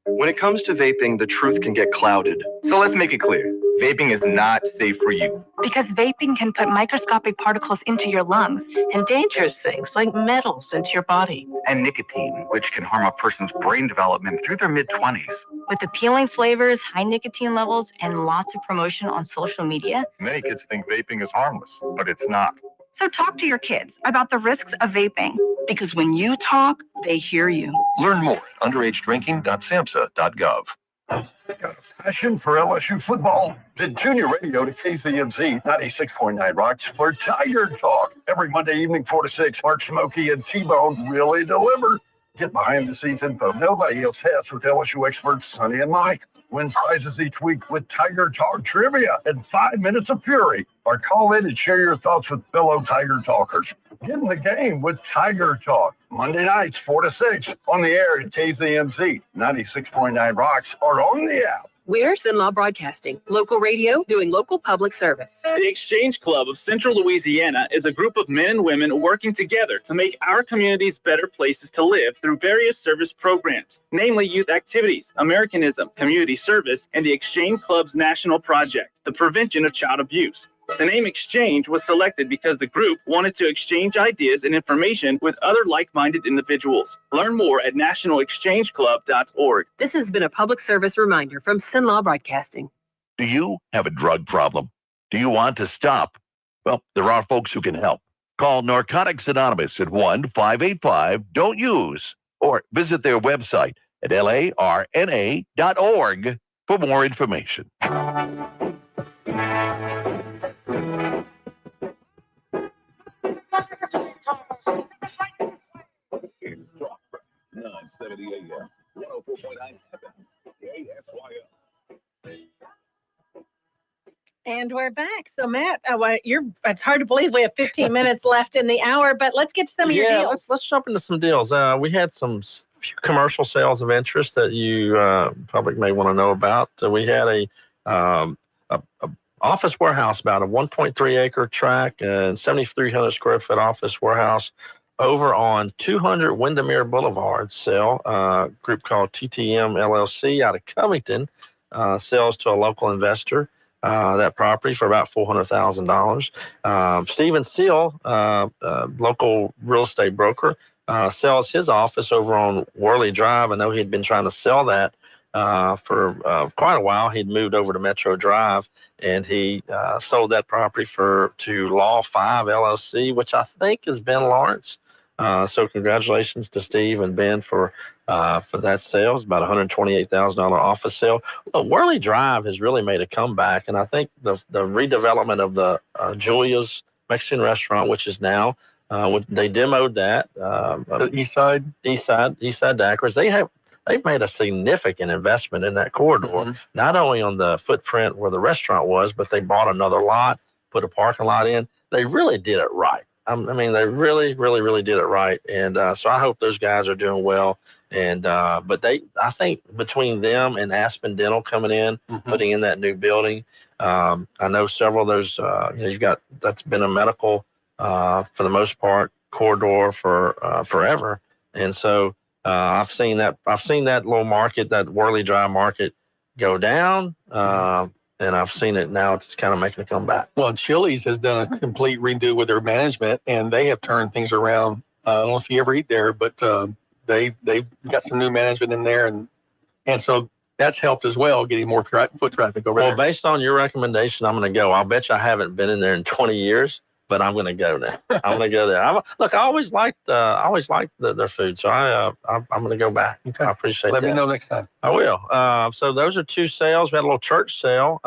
When it comes to vaping, the truth can get clouded. So let's make it clear. Vaping is not safe for you. Because vaping can put microscopic particles into your lungs and dangerous things like metals into your body. And nicotine, which can harm a person's brain development through their mid-20s. With appealing flavors, high nicotine levels, and lots of promotion on social media. Many kids think vaping is harmless, but it's not. So talk to your kids about the risks of vaping. Because when you talk, they hear you. Learn more at underagedrinking.samhsa.gov. Got a passion for LSU football? Did junior radio to KZMZ 96.9 Rocks for Tiger Talk. Every Monday evening, 4 to 6, Mark Smokey and T-Bone really deliver. Get behind-the-scenes info nobody else has with LSU experts Sonny and Mike. Win prizes each week with Tiger Talk trivia and 5 minutes of fury. Or call in and share your thoughts with fellow Tiger Talkers. Get in the game with Tiger Talk. Monday nights, 4 to 6, on the air at KZMZ 96.9 Rocks or on the app. We're Sinlaw Broadcasting, local radio doing local public service. The Exchange Club of Central Louisiana is a group of men and women working together to make our communities better places to live through various service programs, namely youth activities, Americanism, community service, and the Exchange Club's national project, the prevention of child abuse. The name Exchange was selected because the group wanted to exchange ideas and information with other like-minded individuals. Learn more at nationalexchangeclub.org. This has been a public service reminder from Sinlaw Broadcasting. Do you have a drug problem? Do you want to stop? Well, there are folks who can help. Call Narcotics Anonymous at 1-585-DON'T-USE or visit their website at larna.org for more information. 970 AM, 104.9 FM, KSYO. And we're back. So Matt, it's hard to believe we have 15 minutes left in the hour, but let's get to some of your deals. Let's jump into some deals. We had some few commercial sales of interest that you public may want to know about. We had a office warehouse, about a 1.3 acre tract and 7,300 square foot office warehouse over on 200 Windermere Boulevard sale. Group called TTM LLC out of Covington sells to a local investor that property for about $400,000. Stephen Seal, local real estate broker, sells his office over on Worley Drive. I know he'd been trying to sell that for quite a while. He'd moved over to Metro Drive, and he sold that property to Law 5 LLC, which I think is Ben Lawrence. So congratulations to Steve and Ben for that sale. It's about $128,000 office sale. Worley Drive has really made a comeback, and I think the redevelopment of the Julia's Mexican restaurant, which is now they demoed that the East Side Daiquiris. They've made a significant investment in that corridor, not only on the footprint where the restaurant was, but they bought another lot, put a parking lot in. They really did it right. I mean, they really, really, really did it right. And so I hope those guys are doing well. And but I think between them and Aspen Dental coming in, putting in that new building, I know several of those. That's been a medical for the most part corridor for forever. And so I've seen that little market, that Worley Drive market, go down. And I've seen it now. It's kind of making a comeback. Well, Chili's has done a complete redo with their management, and they have turned things around. I don't know if you ever eat there, but they've got some new management in there, and so that's helped as well, getting more foot traffic over there. Well, based on your recommendation, I'm going to go. I'll bet you I haven't been in there in 20 years, but I'm going to go now. I'm going to go there. I always liked their food, so I'm going to go back. Okay. I appreciate that. Let me know next time. I will. So those are two sales. We had a little church sale.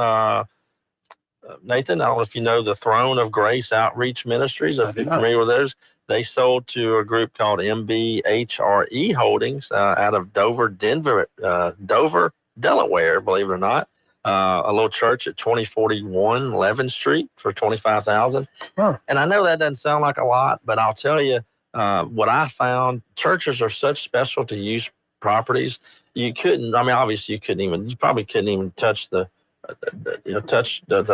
Nathan, I don't know if you know the Throne of Grace Outreach Ministries. If you're familiar with those, they sold to a group called MBHRE Holdings out of Dover, Delaware, believe it or not. A little church at 2041 11th Street for $25,000. And I know that doesn't sound like a lot, but I'll tell you what I found. Churches are such specialty use properties. You probably couldn't even touch the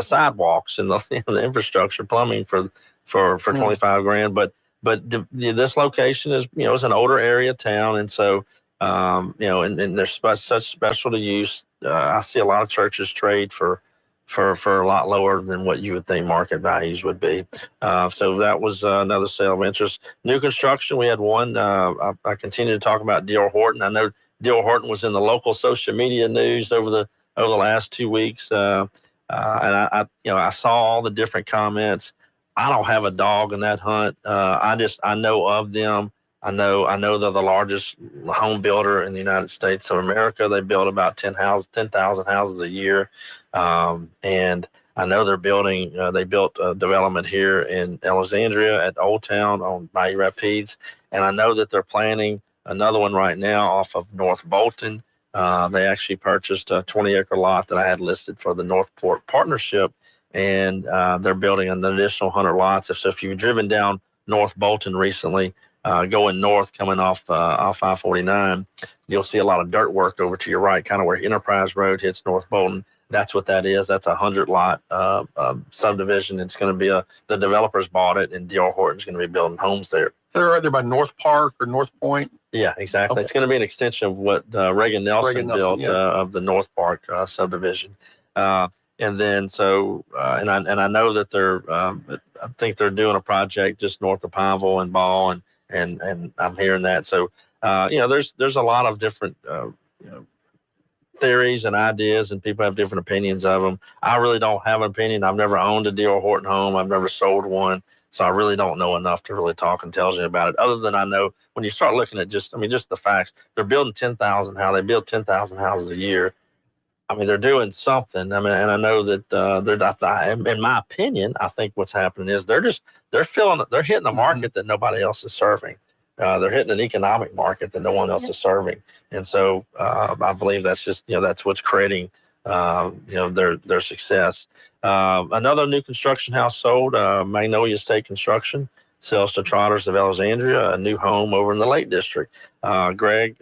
sidewalks and the infrastructure, plumbing for $25,000. But this location is is an older area town, and so and there's such specialty use. I see a lot of churches trade for a lot lower than what you would think market values would be. So that was another sale of interest. New construction, we had one. I continue to talk about D.R. Horton. I know D.R. Horton was in the local social media news over the last 2 weeks, and I saw all the different comments. I don't have a dog in that hunt. I know of them. I know they're the largest home builder in the United States of America. They build about 10,000 houses a year. And I know they're building, they built a development here in Alexandria at Old Town on Bayou Rapides. And I know that they're planning another one right now off of North Bolton. They actually purchased a 20-acre lot that I had listed for the Northport Partnership. And they're building an additional 100 lots. So if you've driven down North Bolton recently, going north, coming off 549, you'll see a lot of dirt work over to your right, kind of where Enterprise Road hits North Bolton. That's what that is. That's a 100-lot subdivision. It's going to be the developers bought it, and D.R. Horton's going to be building homes there. So they're either by North Park or North Point? Yeah, exactly. Okay. It's going to be an extension of what Reagan Nelson built of the North Park subdivision. And then and I know that I think they're doing a project just north of Pineville and Ball, and I'm hearing that. So there's a lot of different theories and ideas, and people have different opinions of them. I really don't have an opinion. I've never owned a D.R. Horton home. I've never sold one. So I really don't know enough to really talk intelligently about it, other than I know when you start looking at just the facts. They're building 10,000 houses. They build 10,000 houses a year. I mean, they're doing something. I mean, and I know that in my opinion, I think what's happening is they're hitting a market that nobody else is serving. They're hitting an economic market that no one else is serving. And so I believe that's just, that's what's creating their success. Another new construction house sold, Magnolia State Construction, sells to Trotters of Alexandria, a new home over in the Lake District. Greg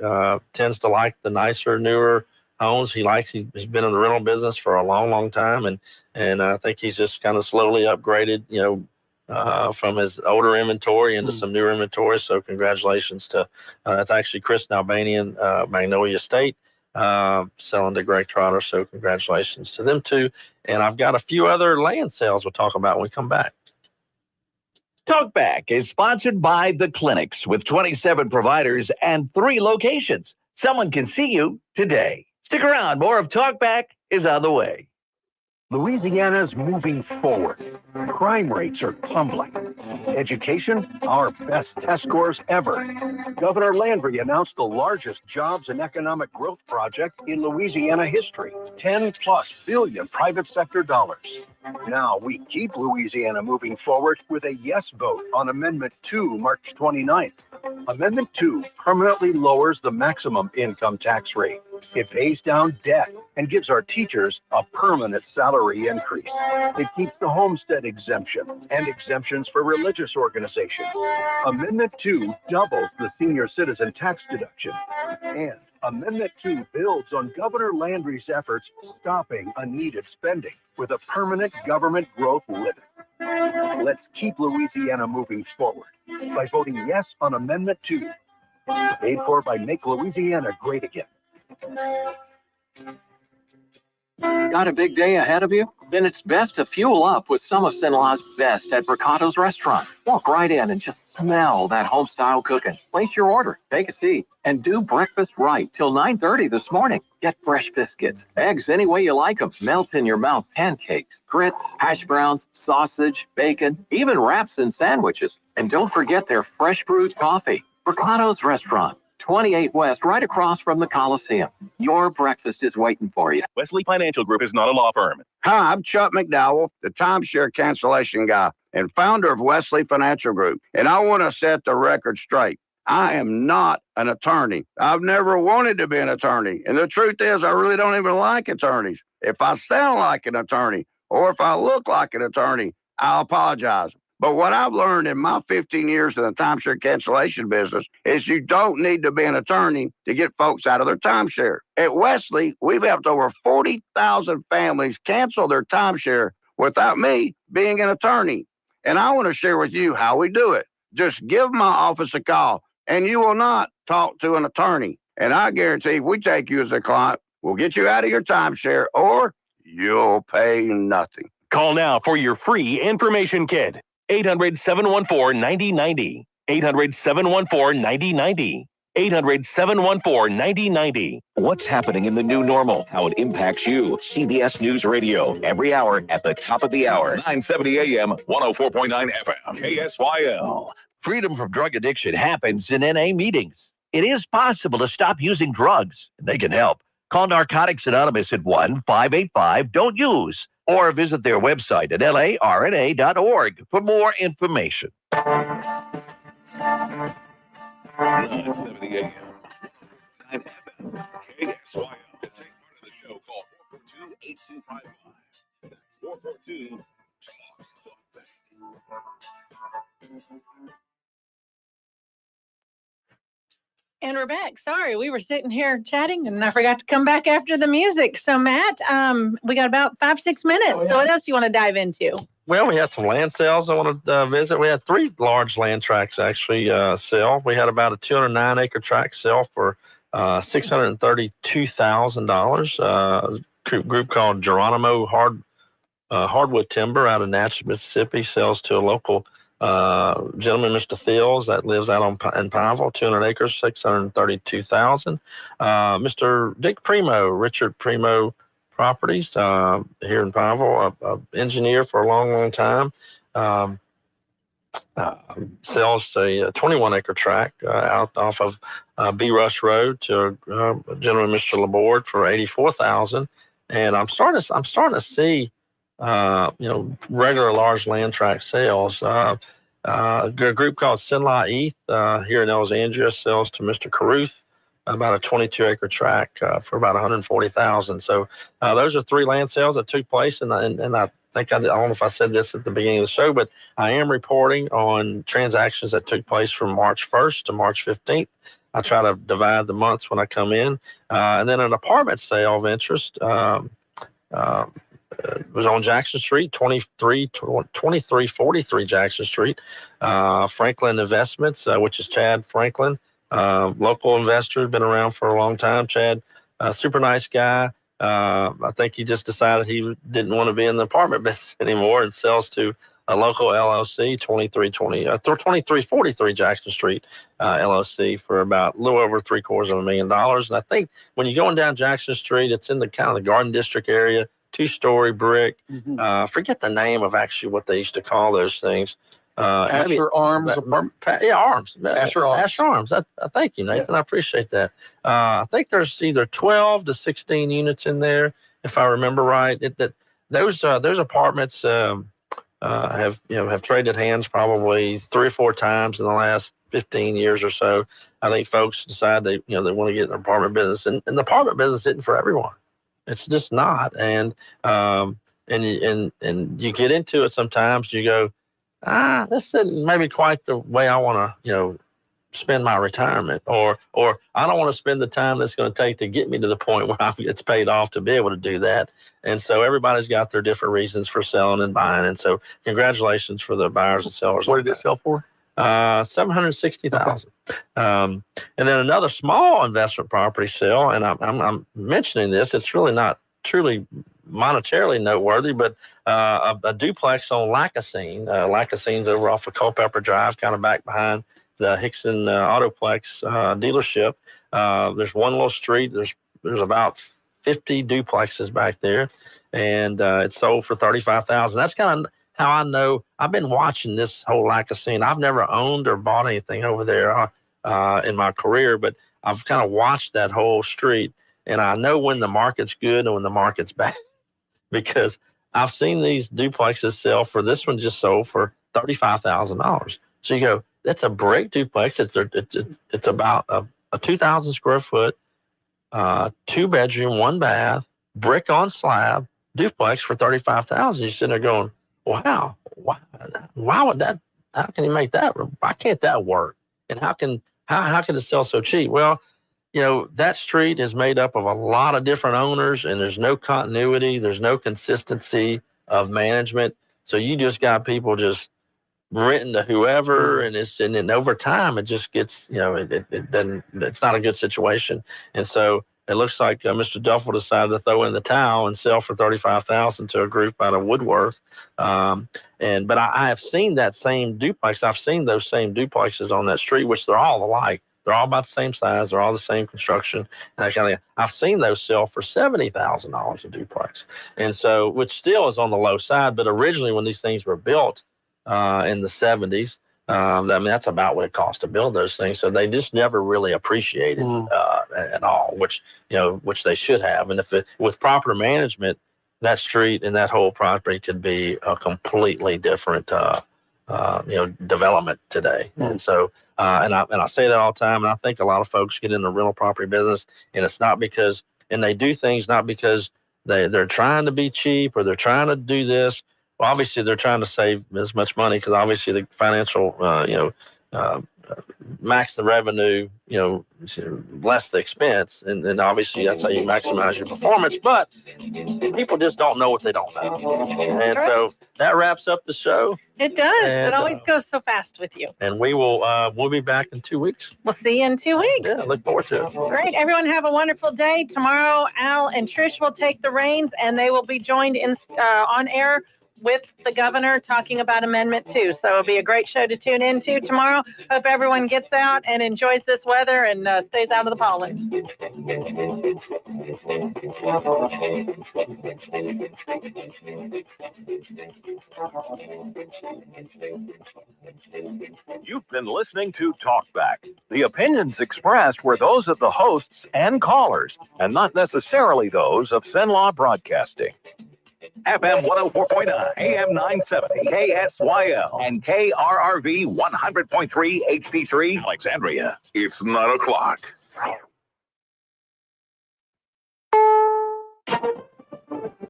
tends to like the nicer, newer homes. He's been in the rental business for a long, long time, and I think he's just kind of slowly upgraded, from his older inventory into some newer inventory. So congratulations to it's actually Chris and Albanian, Magnolia State, selling to Greg Trotter. So congratulations to them too. And I've got a few other land sales we'll talk about when we come back. Talkback is sponsored by The Clinics with 27 providers and 3 locations. Someone can see you today. Stick around. More of Talkback is on the way. Louisiana's moving forward. Crime rates are tumbling. Education, our best test scores ever. Governor Landry announced the largest jobs and economic growth project in Louisiana history. 10+ billion private sector dollars. Now we keep Louisiana moving forward with a yes vote on Amendment 2, March 29th. Amendment 2 permanently lowers the maximum income tax rate. It pays down debt and gives our teachers a permanent salary increase. It keeps the homestead exemption and exemptions for religious organizations. Amendment 2 doubles the senior citizen tax deduction. And Amendment 2 builds on Governor Landry's efforts stopping unneeded spending with a permanent government growth limit. Let's keep Louisiana moving forward by voting yes on Amendment 2. Paid for by Make Louisiana Great Again. Got a big day ahead of you? Then it's best to fuel up with some of Sinlaw's best at Bricato's restaurant. Walk right in and just smell that home-style cooking. Place your order, take a seat, and do breakfast right till 9:30 this morning. Get fresh biscuits, eggs any way you like them, melt in your mouth pancakes, grits, hash browns, sausage, bacon, even wraps and sandwiches. And don't forget their fresh brewed coffee. Bricato's restaurant. 28 West, right across from the Coliseum. Your breakfast is waiting for you. Wesley Financial Group is not a law firm. Hi, I'm Chuck McDowell, the timeshare cancellation guy and founder of Wesley Financial Group. And I want to set the record straight. I am not an attorney. I've never wanted to be an attorney. And the truth is, I really don't even like attorneys. If I sound like an attorney or if I look like an attorney, I'll apologize. But what I've learned in my 15 years in the timeshare cancellation business is you don't need to be an attorney to get folks out of their timeshare. At Wesley, we've helped over 40,000 families cancel their timeshare without me being an attorney. And I want to share with you how we do it. Just give my office a call, and you will not talk to an attorney. And I guarantee if we take you as a client, we'll get you out of your timeshare, or you'll pay nothing. Call now for your free information kit. 800-714-9090. 800-714-9090. 800-714-9090. What's happening in the new normal? How it impacts you. CBS News Radio. Every hour at the top of the hour. 970 AM, 104.9 FM. KSYL. Freedom from drug addiction happens in NA meetings. It is possible to stop using drugs. They can help. Call Narcotics Anonymous at 1-585-DON'T-USE or visit their website at larna.org for more information. 970 AM, 9 FM. KSYL. To take part of the show, call 442-8255. That's 442-TALK-BACK. And we're back. Sorry, we were sitting here chatting, and I forgot to come back after the music. So, Matt, we got about 5-6 minutes. So what else do you want to dive into? Well, we had some land sales I want to visit. We had 3 large land tracts actually sell. We had about a 209-acre tract sell for $632,000. Group called Geronimo Hardwood Timber out of Natchez, Mississippi, sells to a local gentleman, Mr. Thiels, that lives out in Pineville, 200 acres, $632,000. Mr. Dick Primo, Richard Primo Properties here in Pineville, an engineer for a long, long time, sells a 21-acre tract out off of B. Rush Road to a gentleman, Mr. Laborde, for $84,000. And I'm starting to see regular large land tract sales. A group called Sinla East here in Alexandria sells to Mr. Caruth about a 22-acre tract for about $140,000. So those are 3 land sales that took place, and I think I don't know if I said this at the beginning of the show, but I am reporting on transactions that took place from March 1st to March 15th. I try to divide the months when I come in, and then an apartment sale of interest. Was on Jackson Street, 2343 Jackson Street. Franklin Investments, which is Chad Franklin, local investor, been around for a long time. Chad, super nice guy. I think he just decided he didn't want to be in the apartment business anymore and sells to a local LLC, 2343 Jackson Street LLC, for about a little over $750,000. And I think when you're going down Jackson Street, it's in the kind of the Garden District area. 2-story brick. Forget the name of actually what they used to call those things. Asher Arms apartment. Yeah, Arms. Asher Arms. Asher Arms. Thank you, Nathan. Yeah. I appreciate that. I think there's either 12 to 16 units in there, if I remember right. Those apartments have traded hands probably 3 or 4 times in the last 15 years or so. I think folks decide they want to get in the apartment business, and the apartment business isn't for everyone. It's just not. And you get into it sometimes, you go, this isn't maybe quite the way I want to, spend my retirement, or I don't want to spend the time that's going to take to get me to the point where it's paid off to be able to do that. And so everybody's got their different reasons for selling and buying. And so congratulations for the buyers and sellers. What did it sell for? $760,000. And then another small investment property sale, and I'm mentioning this, it's really not truly monetarily noteworthy, but a duplex on Lacassine. Lacassine's over off of Culpeper Drive, kind of back behind the Hickson Autoplex dealership. There's one little street. There's about 50 duplexes back there, and it sold for $35,000. That's kind of how I know. I've been watching this whole Lacassine. I've never owned or bought anything over there in my career, but I've kind of watched that whole street, and I know when the market's good and when the market's bad, because I've seen these duplexes sell for. This one just sold for $35,000. So you go, that's a brick duplex. It's about a 2,000 square foot, 2-bedroom, 1-bath, brick on slab duplex for $35,000. You're sitting there going, wow, why would that? How can you make that? Why can't that work? And how can it sell so cheap? Well, that street is made up of a lot of different owners, and there's no continuity. There's no consistency of management. So you just got people just renting to whoever, and then over time it just gets, it's not a good situation. And so it looks like Mr. Duffel decided to throw in the towel and sell for $35,000 to a group out of Woodworth. But I have seen that same duplex. I've seen those same duplexes on that street, which they're all alike. They're all about the same size. They're all the same construction. And I've seen those sell for $70,000 a duplex. And so, which still is on the low side, but originally when these things were built in the 70s, that's about what it cost to build those things. So they just never really appreciated at all, which they should have. And with proper management, that street and that whole property could be a completely different, development today. And so, and I say that all the time, and I think a lot of folks get in the rental property business, and it's not because, and they do things not because they're trying to be cheap or they're trying to do this. Well, obviously they're trying to save as much money because obviously the financial, max the revenue, less the expense. And then obviously that's how you maximize your performance. But people just don't know what they don't know. And so that wraps up the show. It does. And, it always goes so fast with you. And we'll be back in 2 weeks. We'll see you in 2 weeks. Yeah, look forward to it. Great. Everyone have a wonderful day. Tomorrow, Al and Trish will take the reins, and they will be joined on air with the governor talking about Amendment 2. So it'll be a great show to tune into tomorrow. Hope everyone gets out and enjoys this weather and stays out of the pollen. You've been listening to Talkback. The opinions expressed were those of the hosts and callers, and not necessarily those of Cenlaw Broadcasting. FM 104.9, AM 970, KSYL, and KRRV 100.3 HD3, Alexandria. It's 9 o'clock.